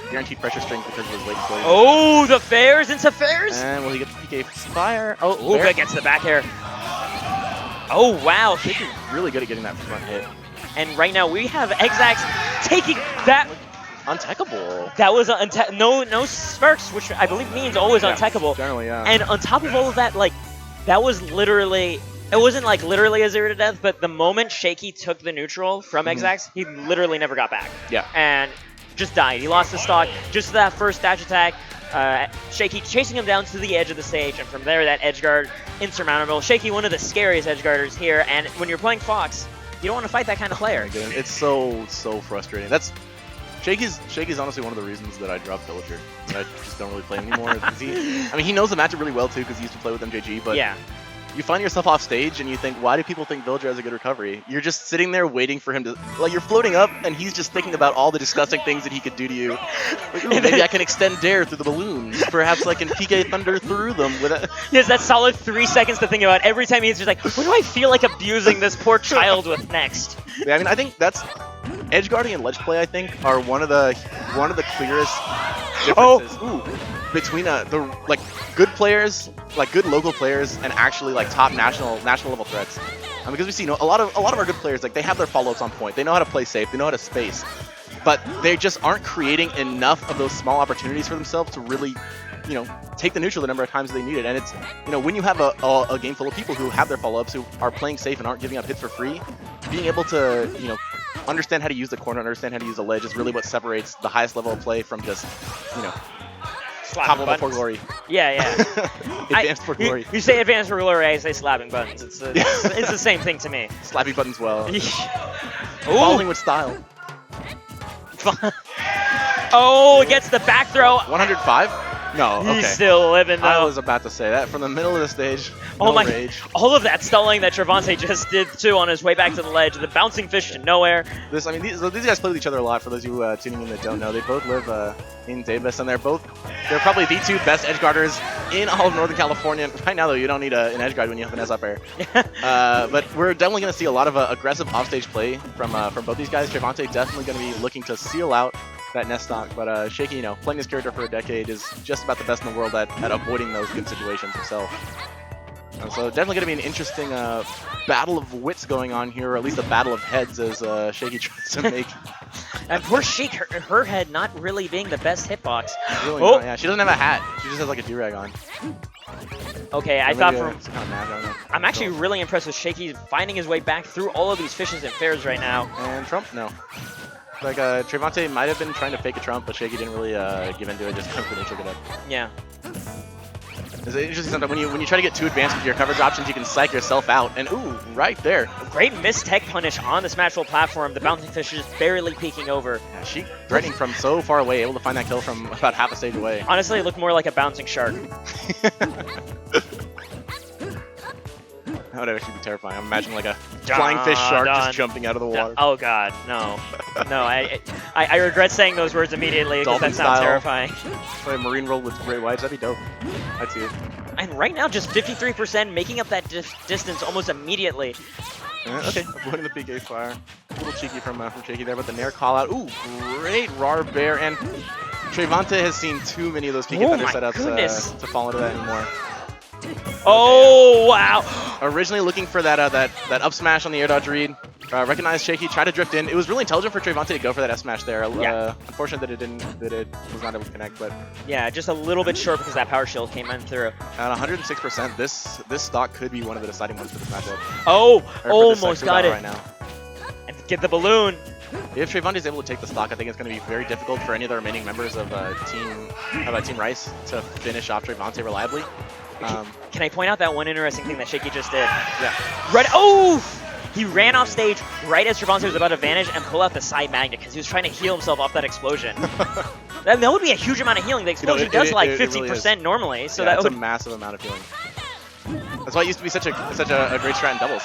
Speaker 2: guaranteed pressure strings because of his late play.
Speaker 1: Oh, the fairs into fairs.
Speaker 2: And will he get the PK fire? Oh,
Speaker 1: Luca gets the back air. Oh wow,
Speaker 2: Shaky really good at getting that front hit.
Speaker 1: and right now we have Xzax taking that.
Speaker 2: Untechable.
Speaker 1: That was no sparks, which I believe means always untechable.
Speaker 2: Generally, yeah.
Speaker 1: And on top of all of that, like, that was literally, it wasn't like literally a 0 to death, but the moment Shaky took the neutral from Xzax, he literally never got back.
Speaker 2: Yeah.
Speaker 1: And just died. He lost the stock just that first dash attack. Shaky chasing him down to the edge of the stage, and from there, that edge guard insurmountable. Shaky, one of the scariest edge guarders here, and when you're playing Fox, you don't want to fight that kind of player.
Speaker 2: It's so frustrating. Shaky's honestly one of the reasons that I dropped Villager. I just don't really play him anymore. He knows the matchup really well too because he used to play with MJG. But
Speaker 1: yeah,
Speaker 2: you find yourself off stage and you think, why do people think Villager has a good recovery? You're just sitting there waiting for him to, like, you're floating up and he's just thinking about all the disgusting things that he could do to you. Like, ooh, maybe I can extend Dare through the balloons. Perhaps I can PK Thunder through them with it.
Speaker 1: He has that solid 3 seconds to think about every time he's just like, what do I feel like abusing this poor child with next?
Speaker 2: Yeah, I think that's edge guarding and ledge play. I think are one of the clearest differences between the like good players, like good local players, and actually like top national level threats. Because we see a lot of our good players, like they have their follow-ups on point. They know how to play safe. They know how to space, but they just aren't creating enough of those small opportunities for themselves to really, take the neutral the number of times they need it. And it's, when you have a game full of people who have their follow-ups, who are playing safe and aren't giving up hits for free, being able to, understand how to use the corner, understand how to use the ledge is really what separates the highest level of play from just, top level for glory.
Speaker 1: Yeah.
Speaker 2: Advanced for glory.
Speaker 1: You say advanced for glory, I say slapping buttons. It's the same thing to me.
Speaker 2: Slapping buttons well.
Speaker 1: Ooh.
Speaker 2: Falling with style.
Speaker 1: Oh, it gets the back throw.
Speaker 2: 105? No, okay.
Speaker 1: He's still living, though.
Speaker 2: I was about to say that from the middle of the stage.
Speaker 1: Oh my!
Speaker 2: Rage.
Speaker 1: All of that stalling that Trevante just did too on his way back to the ledge, the bouncing fish to nowhere.
Speaker 2: These guys play with each other a lot. For those of you tuning in that don't know, they both live in Davis, and they're probably the two best edge guarders in all of Northern California. Right now, though, you don't need an edge guard when you have an S up air. But we're definitely going to see a lot of aggressive offstage play from both these guys. Trevante definitely going to be looking to seal out that nest stock, but Shaky, playing this character for a decade is just about the best in the world at avoiding those good situations himself. So definitely going to be an interesting battle of wits going on here, or at least a battle of heads as Shaky tries to make.
Speaker 1: And poor Sheik, her head not really being the best hitbox.
Speaker 2: Really not, yeah. She doesn't have a hat. She just has like a do-rag on.
Speaker 1: Okay, I thought from...
Speaker 2: Kind of mad, I don't know.
Speaker 1: I'm actually really impressed with Shaky finding his way back through all of these fishes and fairs right now.
Speaker 2: And Trump? No. Like, Trevante might have been trying to fake a Trump, but Shaky didn't really give into it, just comes with neutral get up.
Speaker 1: Yeah.
Speaker 2: It's interesting sometimes when you try to get too advanced with your coverage options, you can psych yourself out, and ooh, right there.
Speaker 1: Great missed tech punish on the Smashville platform. The bouncing fish is barely peeking over.
Speaker 2: Yeah, she threatening from so far away, able to find that kill from about half a stage away.
Speaker 1: Honestly, it looked more like a bouncing shark.
Speaker 2: That would actually be terrifying. I'm imagining like a flying fish shark just jumping out of the water.
Speaker 1: Oh god, no. No, I regret saying those words immediately because that sounds terrifying.
Speaker 2: Play a marine roll with great whites, that'd be dope. I'd see it.
Speaker 1: And right now, just 53%, making up that distance almost immediately.
Speaker 2: Okay, avoiding the PK fire. A little cheeky from Shaky there, but the Nair call out. Ooh, great raw bear, and Trevante has seen too many of those PK Thunder setups to fall into that anymore.
Speaker 1: Oh, wow.
Speaker 2: Originally looking for that up smash on the air dodge read. Recognized Shaky, tried to drift in. It was really intelligent for Trevante to go for that S smash there.
Speaker 1: Yeah.
Speaker 2: Unfortunate that it was not able to connect, but
Speaker 1: yeah, just a little bit short because that power shield came in through.
Speaker 2: At 106%, this stock could be one of the deciding ones for this matchup.
Speaker 1: Oh, almost got it.
Speaker 2: Right now.
Speaker 1: And get the balloon.
Speaker 2: If Trevante is able to take the stock, I think it's going to be very difficult for any of the remaining members of Team Rice to finish off Trevante reliably.
Speaker 1: Can I point out that one interesting thing that Shaky just did?
Speaker 2: Yeah.
Speaker 1: Right. Oh! He ran off stage right as Trevante was about to vanish and pull out the side magnet because he was trying to heal himself off that explosion. that would be a huge amount of healing. The explosion does like 50% really normally, so
Speaker 2: that's a massive amount of healing. That's why it used to be such a great strat in doubles.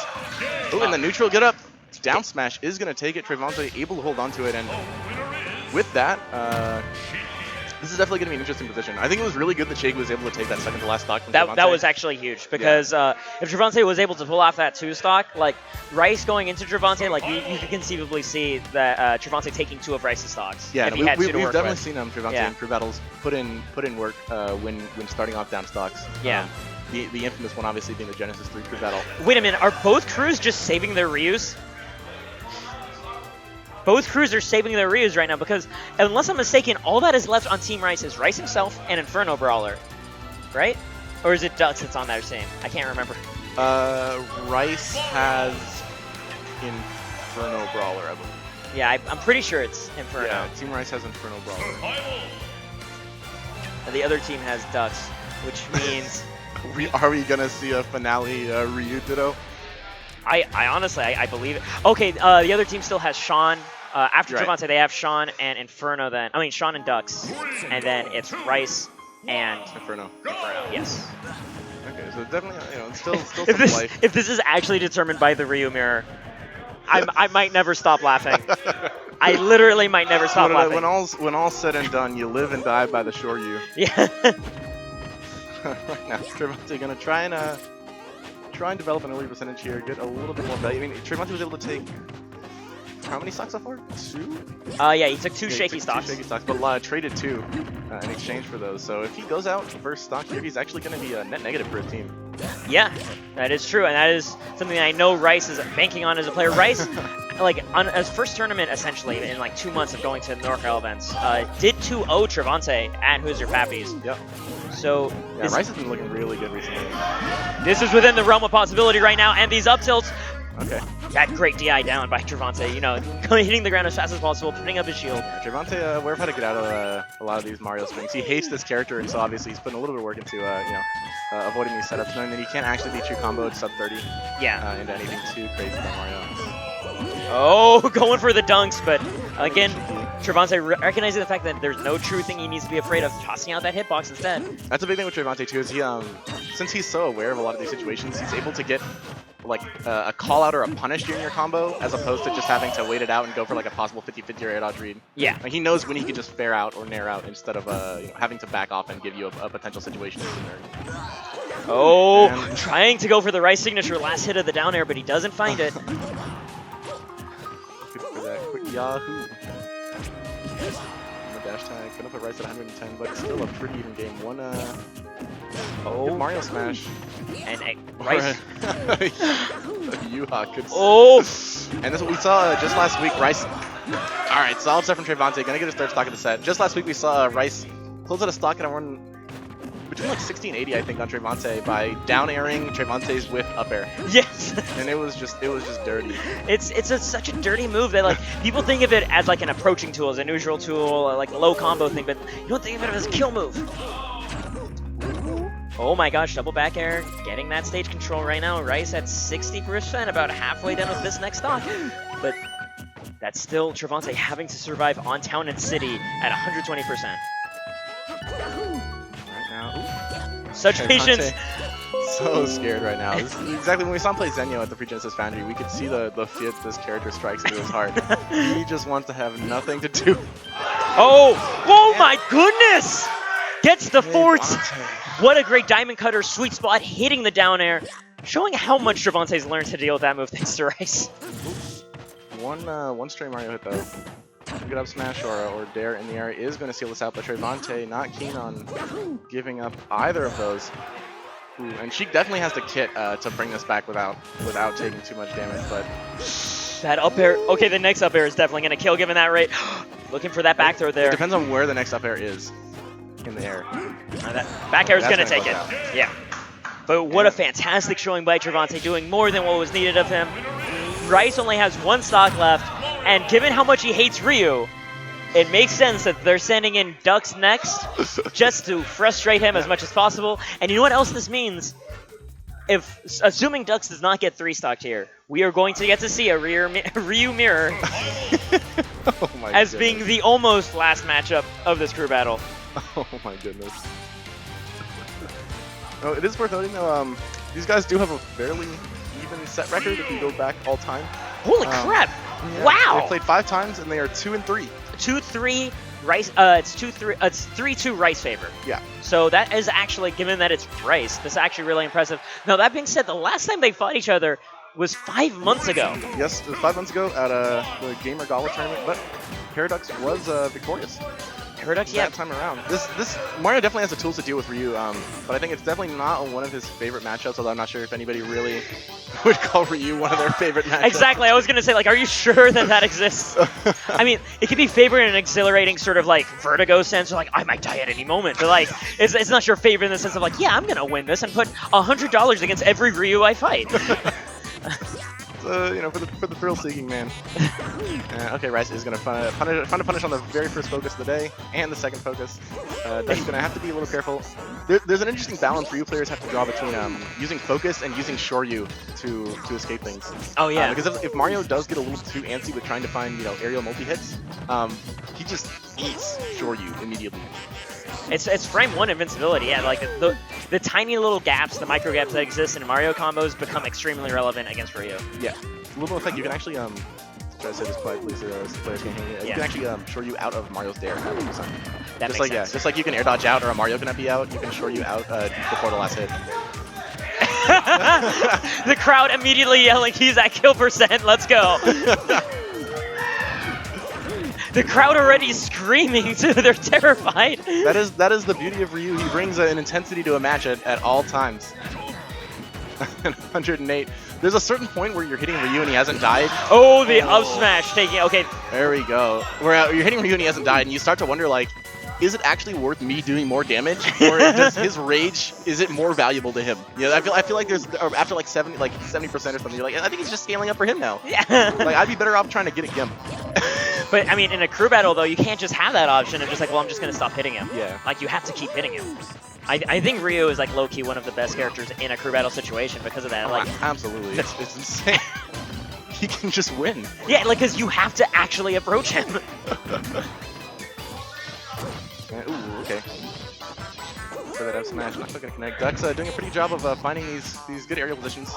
Speaker 2: Oh, and the neutral get up. Down smash is going to take it. Trevante able to hold on to it, and with that, This is definitely going to be an interesting position. I think it was really good that Shake was able to take that second to last stock from
Speaker 1: That
Speaker 2: Trevante.
Speaker 1: was actually huge because if Trevante was able to pull off that 2 stock, like Rice going into Trevante, like you could conceivably see that Trevante taking 2 of Rice's stocks.
Speaker 2: Yeah,
Speaker 1: if he had 2 to
Speaker 2: we've
Speaker 1: work
Speaker 2: definitely
Speaker 1: with.
Speaker 2: seen Trevante
Speaker 1: Yeah.
Speaker 2: in crew battles put in work when starting off down stocks.
Speaker 1: Yeah.
Speaker 2: The infamous one obviously being the Genesis 3 crew battle.
Speaker 1: Wait a minute, are both crews just saving their Ryus? Both crews are saving their Ryus right now because, unless I'm mistaken, all that is left on Team Rice is Rice himself and Inferno Brawler, right? Or is it Dux that's on that team? I can't remember.
Speaker 2: Rice has Inferno Brawler, I believe.
Speaker 1: Yeah, I'm pretty sure it's Inferno.
Speaker 2: Yeah, Team Rice has Inferno Brawler.
Speaker 1: And the other team has Dux, which means...
Speaker 2: Are we gonna see a finale Ryu Ditto?
Speaker 1: I honestly, I believe it. Okay, the other team still has Sean. After
Speaker 2: Right.
Speaker 1: Trevante, they have Sean and Inferno then. I mean, Sean and Dux. And then it's Rice and
Speaker 2: Inferno.
Speaker 1: Inferno, yes.
Speaker 2: Okay, so definitely, it's still
Speaker 1: If
Speaker 2: some
Speaker 1: this,
Speaker 2: life.
Speaker 1: if this is actually determined by the Ryu mirror, I might never stop laughing. I literally might never stop laughing.
Speaker 2: When all's said and done, you live and die by the shore you.
Speaker 1: Yeah.
Speaker 2: Right now, Trevante gonna try and develop an early percentage here, get a little bit more value. I mean, Trevante was able to take how many stocks so far? 2?
Speaker 1: Yeah, he took 2
Speaker 2: Yeah, he
Speaker 1: shaky
Speaker 2: took
Speaker 1: stocks.
Speaker 2: 2 shaky stocks, but traded 2 in exchange for those. So if he goes out first stock here, he's actually going to be a net negative for his team.
Speaker 1: Yeah, that is true, and that is something I know Rice is banking on as a player. Rice, like on his first tournament, essentially in like 2 months of going to NorCal events, did 2-0 Trevante at Hoosier Pappies.
Speaker 2: Yep.
Speaker 1: So
Speaker 2: Yeah,
Speaker 1: this,
Speaker 2: Rice has been looking really good recently.
Speaker 1: this is within the realm of possibility right now, and these up tilts.
Speaker 2: Okay.
Speaker 1: That great DI down by Trevante, hitting the ground as fast as possible, putting up his shield.
Speaker 2: Trevante, aware of how to get out of a lot of these Mario swings. He hates this character, and so obviously he's putting a little bit of work into, avoiding these setups, knowing that he can't actually be true comboed sub 30
Speaker 1: Yeah.
Speaker 2: into anything too crazy by Mario.
Speaker 1: Oh, going for the dunks, but again, Trevante recognizing the fact that there's no true thing he needs to be afraid of, tossing out that hitbox instead.
Speaker 2: That's a big thing with Trevante too, is he, since he's so aware of a lot of these situations, he's able to get like a call out or a punish during your combo, as opposed to just having to wait it out and go for like a possible 50-50 air dodge read.
Speaker 1: Yeah.
Speaker 2: Like he knows when he could just fair out or nair out instead of having to back off and give you a potential situation.
Speaker 1: Oh,
Speaker 2: And-
Speaker 1: trying to go for the Rice signature last hit of the down air, but he doesn't find it.
Speaker 2: Good for that quick Yahoo. And the dash tag, gonna put Rice at 110, but still a pretty even game. One good Mario Smash.
Speaker 1: And Rice.
Speaker 2: Yuha could.
Speaker 1: Oh,
Speaker 2: And that's what we saw just last week. Rice. All right, solid set from Trevante. Gonna get his third stock of the set. Just last week we saw Rice close out a stock at around between like 1680, I think, on Trevante by down airing Trevante's whip up air,
Speaker 1: yes.
Speaker 2: and it was just dirty.
Speaker 1: It's such a dirty move that like people think of it as like an approaching tool, as a neutral tool, like a low combo thing, but you don't think of it as a kill move. Oh my gosh, double back air, getting that stage control right now. Rice at 60%, about halfway done with this next stock. But that's still Trevante having to survive on Town and City at 120%.
Speaker 2: Right now,
Speaker 1: Such patience.
Speaker 2: so scared right now. This is exactly when we saw him play Zenyo at the Pre-Genesis Foundry, we could see the fear this character strikes into his heart. He just wants to have nothing to do.
Speaker 1: Oh my goodness! Gets the fort.
Speaker 2: Trevante.
Speaker 1: What a great diamond cutter, sweet spot, hitting the down air, showing how much Trevante's learned to deal with that move thanks to Rice.
Speaker 2: One stray Mario hit though. Good up smash or dare in the air is going to seal this out, but Trevante not keen on giving up either of those. Ooh, and Sheik definitely has the kit to bring this back without taking too much damage, but
Speaker 1: That up air, okay, the next up air is definitely going to kill given that rate. Looking for that back throw
Speaker 2: it
Speaker 1: there.
Speaker 2: depends on where the next up air is in the air.
Speaker 1: That back air is
Speaker 2: That's
Speaker 1: going to
Speaker 2: gonna
Speaker 1: take it.
Speaker 2: close out.
Speaker 1: Yeah. But what a fantastic showing by Trevante, doing more than what was needed of him. Rice only has 1 stock left, and given how much he hates Ryu, it makes sense that they're sending in Dux next just to frustrate him as much as possible. And you know what else this means? Assuming Dux does not get 3-stocked here, we are going to get to see a Ryu mirror
Speaker 2: Oh my
Speaker 1: as
Speaker 2: goodness.
Speaker 1: being the almost last matchup of this crew battle.
Speaker 2: Oh my goodness. Oh, it is worth noting though, these guys do have a fairly even set record if you go back all time.
Speaker 1: Holy crap!
Speaker 2: Yeah,
Speaker 1: Wow!
Speaker 2: They played 5 times and they are 2-3.
Speaker 1: 2-3 Rice. It's 2-3. It's 3-2 Rice favor.
Speaker 2: Yeah.
Speaker 1: So that is actually, given that it's Rice, this is actually really impressive. Now that being said, the last time they fought each other was 5 months ago.
Speaker 2: Yes, it was 5 months ago at the Gamer Gala tournament, but Paradox was victorious.
Speaker 1: Paradox, yeah.
Speaker 2: That time around. This Mario definitely has the tools to deal with Ryu, but I think it's definitely not one of his favorite matchups, although I'm not sure if anybody really would call Ryu one of their favorite matchups.
Speaker 1: Exactly, I was going to say, like, are you sure that that exists? I mean, it could be favorite in an exhilarating sort of, like, vertigo sense, or like, I might die at any moment, but, like, it's not your favorite in the sense of, like, yeah, I'm going to win this and put $100 against every Ryu I fight.
Speaker 2: You know, for the thrill-seeking man. Okay, Rice is going to find a punish on the very first focus of the day, and the second focus. Duck's going to have to be a little careful. There's an interesting balance Ryu players have to draw between using focus and using Shoryu to escape things.
Speaker 1: Oh, yeah.
Speaker 2: Because if Mario does get a little too antsy with trying to find, you know, aerial multi-hits, he just eats Shoryu immediately.
Speaker 1: It's frame 1 invincibility, yeah, like the tiny little gaps, the micro gaps that exist in Mario combos become extremely relevant against Ryu.
Speaker 2: Yeah. A little effect, you can actually, try to say this quietly so players can hear it. You can actually shore you out of Mario's dare.
Speaker 1: That
Speaker 2: just
Speaker 1: makes sense.
Speaker 2: Yeah, just like you can air dodge out or a Mario gonna be out, you can shore you out before the last hit.
Speaker 1: The crowd immediately yelling, he's at kill percent, let's go. The crowd already screaming too, they're terrified.
Speaker 2: That is the beauty of Ryu. He brings an intensity to a match at all times. 108. There's a certain point where you're hitting Ryu and he hasn't died.
Speaker 1: Oh, the up smash taking, okay.
Speaker 2: There we go. Where you're hitting Ryu and he hasn't died, and you start to wonder, like, is it actually worth me doing more damage, or does his rage, is it more valuable to him? Yeah, I feel like there's after like 70% or something, you're like, I think it's just scaling up for him now.
Speaker 1: Yeah.
Speaker 2: Like, I'd be better off trying to get a Gimp.
Speaker 1: But I mean, in a crew battle though, you can't just have that option of just like, well, I'm just gonna stop hitting him.
Speaker 2: Yeah.
Speaker 1: Like you have to keep hitting him. I think Ryu is like low-key one of the best characters in a crew battle situation because of that. Like,
Speaker 2: absolutely, it's insane. He can just win.
Speaker 1: Yeah, like because you have to actually approach him.
Speaker 2: Ooh, okay. For that up smash, not gonna connect. Duck's doing a pretty job of finding these good aerial positions.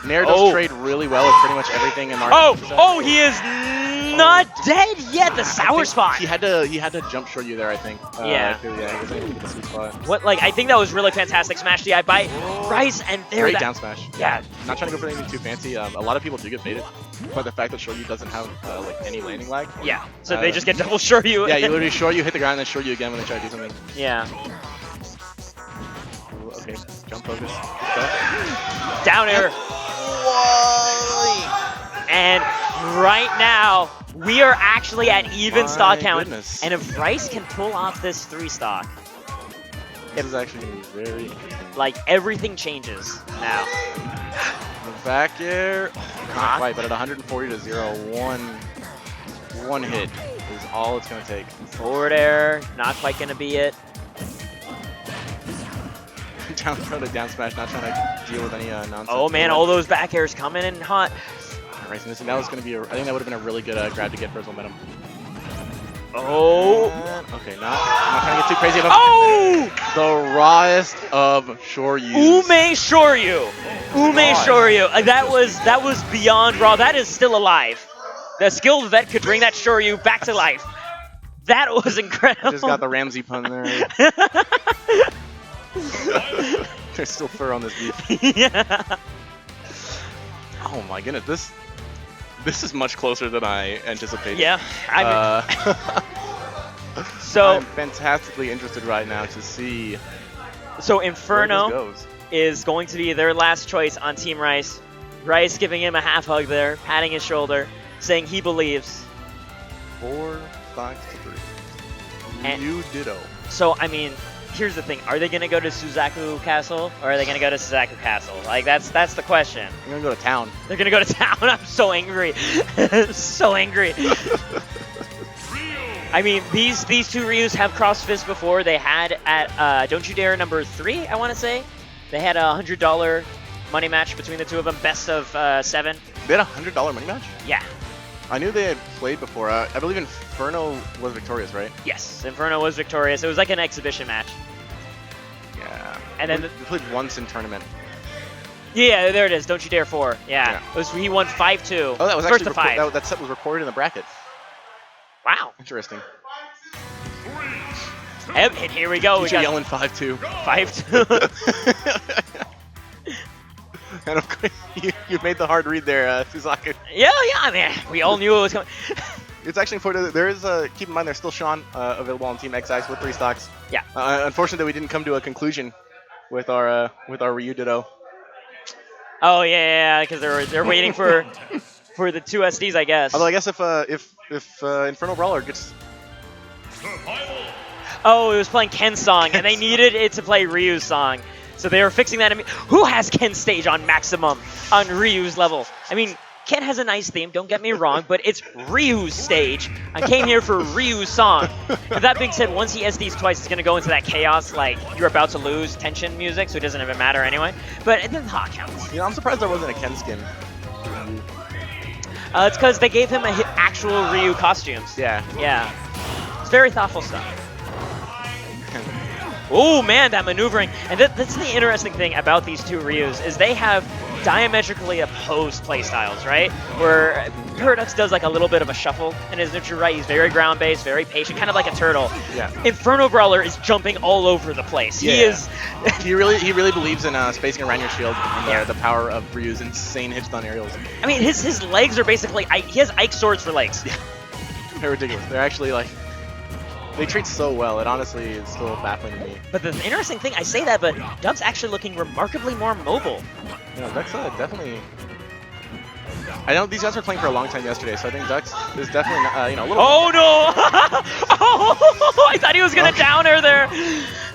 Speaker 2: Nair does trade really well with pretty much everything in Mario.
Speaker 1: Oh, he is not dead yet. The sour spot.
Speaker 2: He had to jump short you there, I think.
Speaker 1: Yeah.
Speaker 2: He was able to get the sweet spot.
Speaker 1: What, like, I think that was really fantastic smash DI by Rice, and there.
Speaker 2: Great down smash.
Speaker 1: Yeah.
Speaker 2: Not trying to go for anything too fancy. A lot of people do get baited, but the fact that Shoryu doesn't have like any landing lag.
Speaker 1: Yeah. So they just get double Shoryu.
Speaker 2: Yeah, you literally Shoryu, hit the ground, and then Shoryu again when they try to do something.
Speaker 1: Yeah.
Speaker 2: Ooh, okay, jump focus.
Speaker 1: Down air. And right now, we are actually at even stock count.
Speaker 2: Goodness.
Speaker 1: And if Rice can pull off this 3 stock,
Speaker 2: this is actually going to be very interesting.
Speaker 1: Like, everything changes now.
Speaker 2: The back air, not quite, but at 140 to 0, one hit is all it's going to take.
Speaker 1: Forward air, not quite going to be it.
Speaker 2: Down throw to down smash, not trying to deal with any nonsense.
Speaker 1: Oh man, all those back airs coming in hot.
Speaker 2: Right, so that was going to be, I think that would have been a really good grab to get first momentum.
Speaker 1: Oh.
Speaker 2: Okay, not trying to get too crazy about
Speaker 1: the
Speaker 2: rawest of Shoryu.
Speaker 1: Ume Shoryu. Ume Shoryu. That was beyond raw. That is still alive. The skilled vet could bring that Shoryu back to life. That was incredible.
Speaker 2: Just got the Ramsey pun there. There's still fur on this beef.
Speaker 1: Yeah.
Speaker 2: Oh my goodness, this is much closer than I anticipated.
Speaker 1: Yeah. So
Speaker 2: I'm fantastically interested right now to see.
Speaker 1: So Inferno is going to be their last choice on Team Rice. Rice giving him a half hug there, patting his shoulder, saying he believes.
Speaker 2: 4 stocks to 3.
Speaker 1: And
Speaker 2: you ditto.
Speaker 1: So I mean, here's the thing: are they gonna go to Suzaku Castle, or are they gonna go to Suzaku Castle? Like that's the question.
Speaker 2: They're gonna go to town.
Speaker 1: They're gonna go to town. I'm so angry. So angry. I mean, these two Ryus have crossed fists before. They had at Don't You Dare number 3, I want to say. They had a $100 money match between the two of them, best of 7.
Speaker 2: They had a $100 money match?
Speaker 1: Yeah.
Speaker 2: I knew they had played before. I believe Inferno was victorious, right?
Speaker 1: Yes, Inferno was victorious. It was like an exhibition match.
Speaker 2: Yeah.
Speaker 1: And then
Speaker 2: we played once in tournament.
Speaker 1: Yeah, there it is. Don't You Dare 4. Yeah. He won 5-2.
Speaker 2: Oh, that was
Speaker 1: first
Speaker 2: actually
Speaker 1: to 5.
Speaker 2: that set was recorded in the bracket.
Speaker 1: Wow.
Speaker 2: Interesting.
Speaker 1: And here we go. We
Speaker 2: Teacher
Speaker 1: got
Speaker 2: yelling 5-2.
Speaker 1: 5-2.
Speaker 2: And of course, you made the hard read there, Suzaku.
Speaker 1: Yeah, I mean, we all knew it was coming.
Speaker 2: It's actually important. There is keep in mind there's still Sean available on Team Xzax with 3 stocks.
Speaker 1: Yeah.
Speaker 2: Unfortunately, we didn't come to a conclusion with our Ryu Ditto.
Speaker 1: Oh yeah, because they're waiting for the 2 SDs, I guess.
Speaker 2: Although I guess if Infernal Brawler gets
Speaker 1: Oh, it was playing Ken's song, and they needed it to play Ryu's song. So they were fixing that. Who has Ken's stage on maximum on Ryu's level? I mean, Ken has a nice theme, don't get me wrong, but it's Ryu's stage. I came here for Ryu's song. With that being said, once he SDs twice, it's going to go into that chaos, like, you're about to lose tension music, so it doesn't even matter anyway. But it doesn't counts.
Speaker 2: I'm surprised there wasn't a Ken skin.
Speaker 1: It's because they gave him actual Ryu costumes.
Speaker 2: Yeah.
Speaker 1: Yeah. It's very thoughtful stuff. Oh man, that maneuvering. And that's the interesting thing about these 2 Ryus, is they have diametrically opposed playstyles, right? Where Paradox does like a little bit of a shuffle, and as you're right, he's very ground-based, very patient, kind of like a turtle.
Speaker 2: Yeah.
Speaker 1: Inferno Brawler is jumping all over the place.
Speaker 2: Yeah.
Speaker 1: He is...
Speaker 2: he really believes in spacing around your shield and the power of Ryu's insane hit-stun aerials.
Speaker 1: I mean, his legs are basically... he has Ike swords for legs.
Speaker 2: Yeah. They're ridiculous. They're actually like... They treat so well. It honestly is still baffling to me.
Speaker 1: But the interesting thing, I say that, but Duck's actually looking remarkably more mobile.
Speaker 2: Yeah, Duck's definitely... I know these guys were playing for a long time yesterday, so I think Duck's is definitely, a little...
Speaker 1: Oh, no! Oh, I thought he was going to down her there.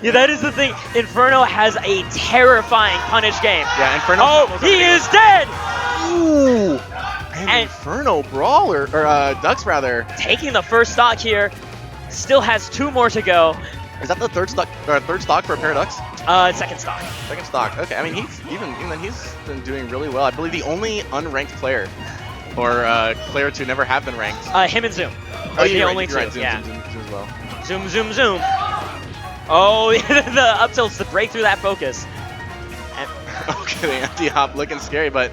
Speaker 1: Yeah, that is the thing. Inferno has a terrifying punish game.
Speaker 2: Yeah, Inferno...
Speaker 1: Oh, he is dead!
Speaker 2: Ooh! And Inferno Brawler, or Duck's rather.
Speaker 1: Taking the first stock here. Still has 2 more to go.
Speaker 2: Is that the third stock for Paradox?
Speaker 1: Second stock.
Speaker 2: Second stock. Okay, I mean he's been doing really well. I believe the only unranked player, or player to never have been ranked.
Speaker 1: Him and Zoom.
Speaker 2: Oh,
Speaker 1: the only 2.
Speaker 2: Right. Zoom,
Speaker 1: yeah.
Speaker 2: Zoom as well.
Speaker 1: Zoom. Oh, the up tilts to break through that focus. And
Speaker 2: okay, the empty hop looking scary, but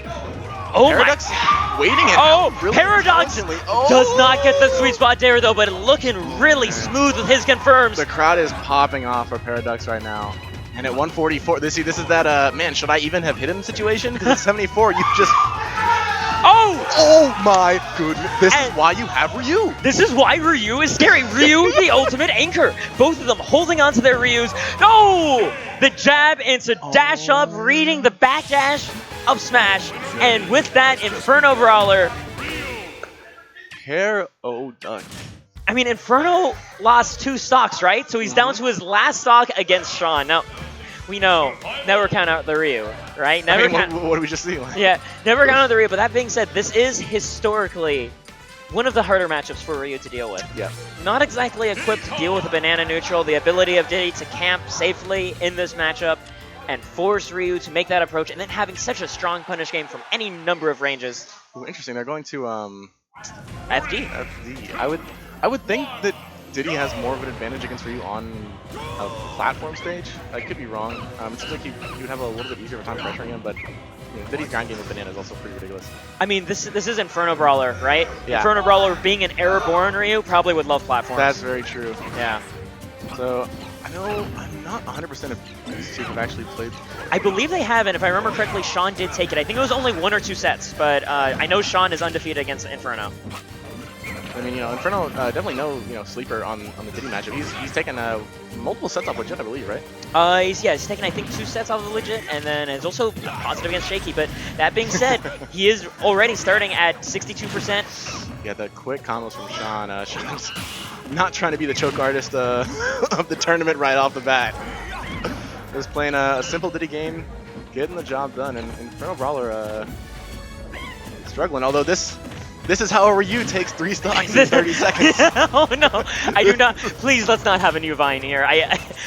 Speaker 1: oh
Speaker 2: Paradox waiting it.
Speaker 1: Oh,
Speaker 2: really
Speaker 1: Paradox does not get the sweet spot there though, but looking really smooth with his confirms.
Speaker 2: The crowd is popping off for Paradox right now. And at 144, this is that, man, should I even have hit him situation? Because at 74, you just... Oh my goodness. This is why you have Ryu.
Speaker 1: This is why Ryu is scary. Ryu, the ultimate anchor. Both of them holding on to their Ryus. No! The jab into dash up, reading the backdash of smash. And with that, Inferno Brawler.
Speaker 2: Duck.
Speaker 1: I mean, Inferno lost 2 stocks, right? So he's down to his last stock against Sean. Now, we know, never count out the Ryu, right? Never
Speaker 2: what did we just see?
Speaker 1: Yeah, never count out the Ryu. But that being said, this is historically one of the harder matchups for Ryu to deal with.
Speaker 2: Yeah.
Speaker 1: Not exactly equipped to deal with a banana neutral. The ability of Diddy to camp safely in this matchup and force Ryu to make that approach, and then having such a strong punish game from any number of ranges.
Speaker 2: Ooh, interesting. They're going to
Speaker 1: FD.
Speaker 2: FD. I would think that Diddy has more of an advantage against Ryu on a platform stage. I could be wrong. It seems like he would have a little bit easier of a time pressuring him, but Diddy's grind game with Banana is also pretty ridiculous. I
Speaker 1: mean, this is Inferno Brawler, right?
Speaker 2: Yeah.
Speaker 1: Inferno Brawler, being an error-born Ryu, probably would love platforms.
Speaker 2: That's very true.
Speaker 1: Yeah.
Speaker 2: So, I know I'm not 100% if these 2 have actually played before.
Speaker 1: I believe they have, and if I remember correctly, Sean did take it. I think it was only 1 or 2 sets, but I know Sean is undefeated against Inferno.
Speaker 2: I mean, Inferno definitely no, sleeper on the Diddy matchup. He's taken multiple sets off legit, I believe, right?
Speaker 1: He's taken I think 2 sets off of legit, and then is also positive against Shaky. But that being said, he is already starting at 62%.
Speaker 2: Yeah, the quick combos from Sean. Sean's not trying to be the choke artist of the tournament right off the bat. Just playing a simple Diddy game, getting the job done, and Inferno Brawler struggling. Although this is how a Ryu takes 3 stocks in 30 seconds.
Speaker 1: Oh no, I do not. Please, let's not have a new Vine here.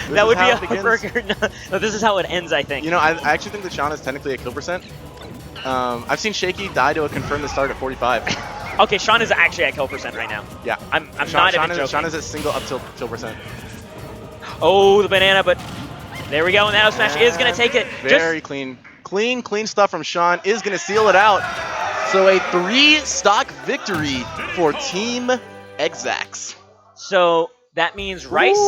Speaker 1: That would be a heartbreaker. No, this is how it ends, I think.
Speaker 2: I actually think that Sean is technically a kill percent. I've seen Shaky die to a confirmed start at 45.
Speaker 1: Okay, Sean is actually at kill percent right now.
Speaker 2: Yeah,
Speaker 1: I'm not even joking.
Speaker 2: Sean is at single up kill percent.
Speaker 1: Oh, the banana, but there we go, and that up smash is gonna take it.
Speaker 2: Very clean stuff from Sean is gonna seal it out. So a 3-stock victory for Team Xzax.
Speaker 1: So that means Rice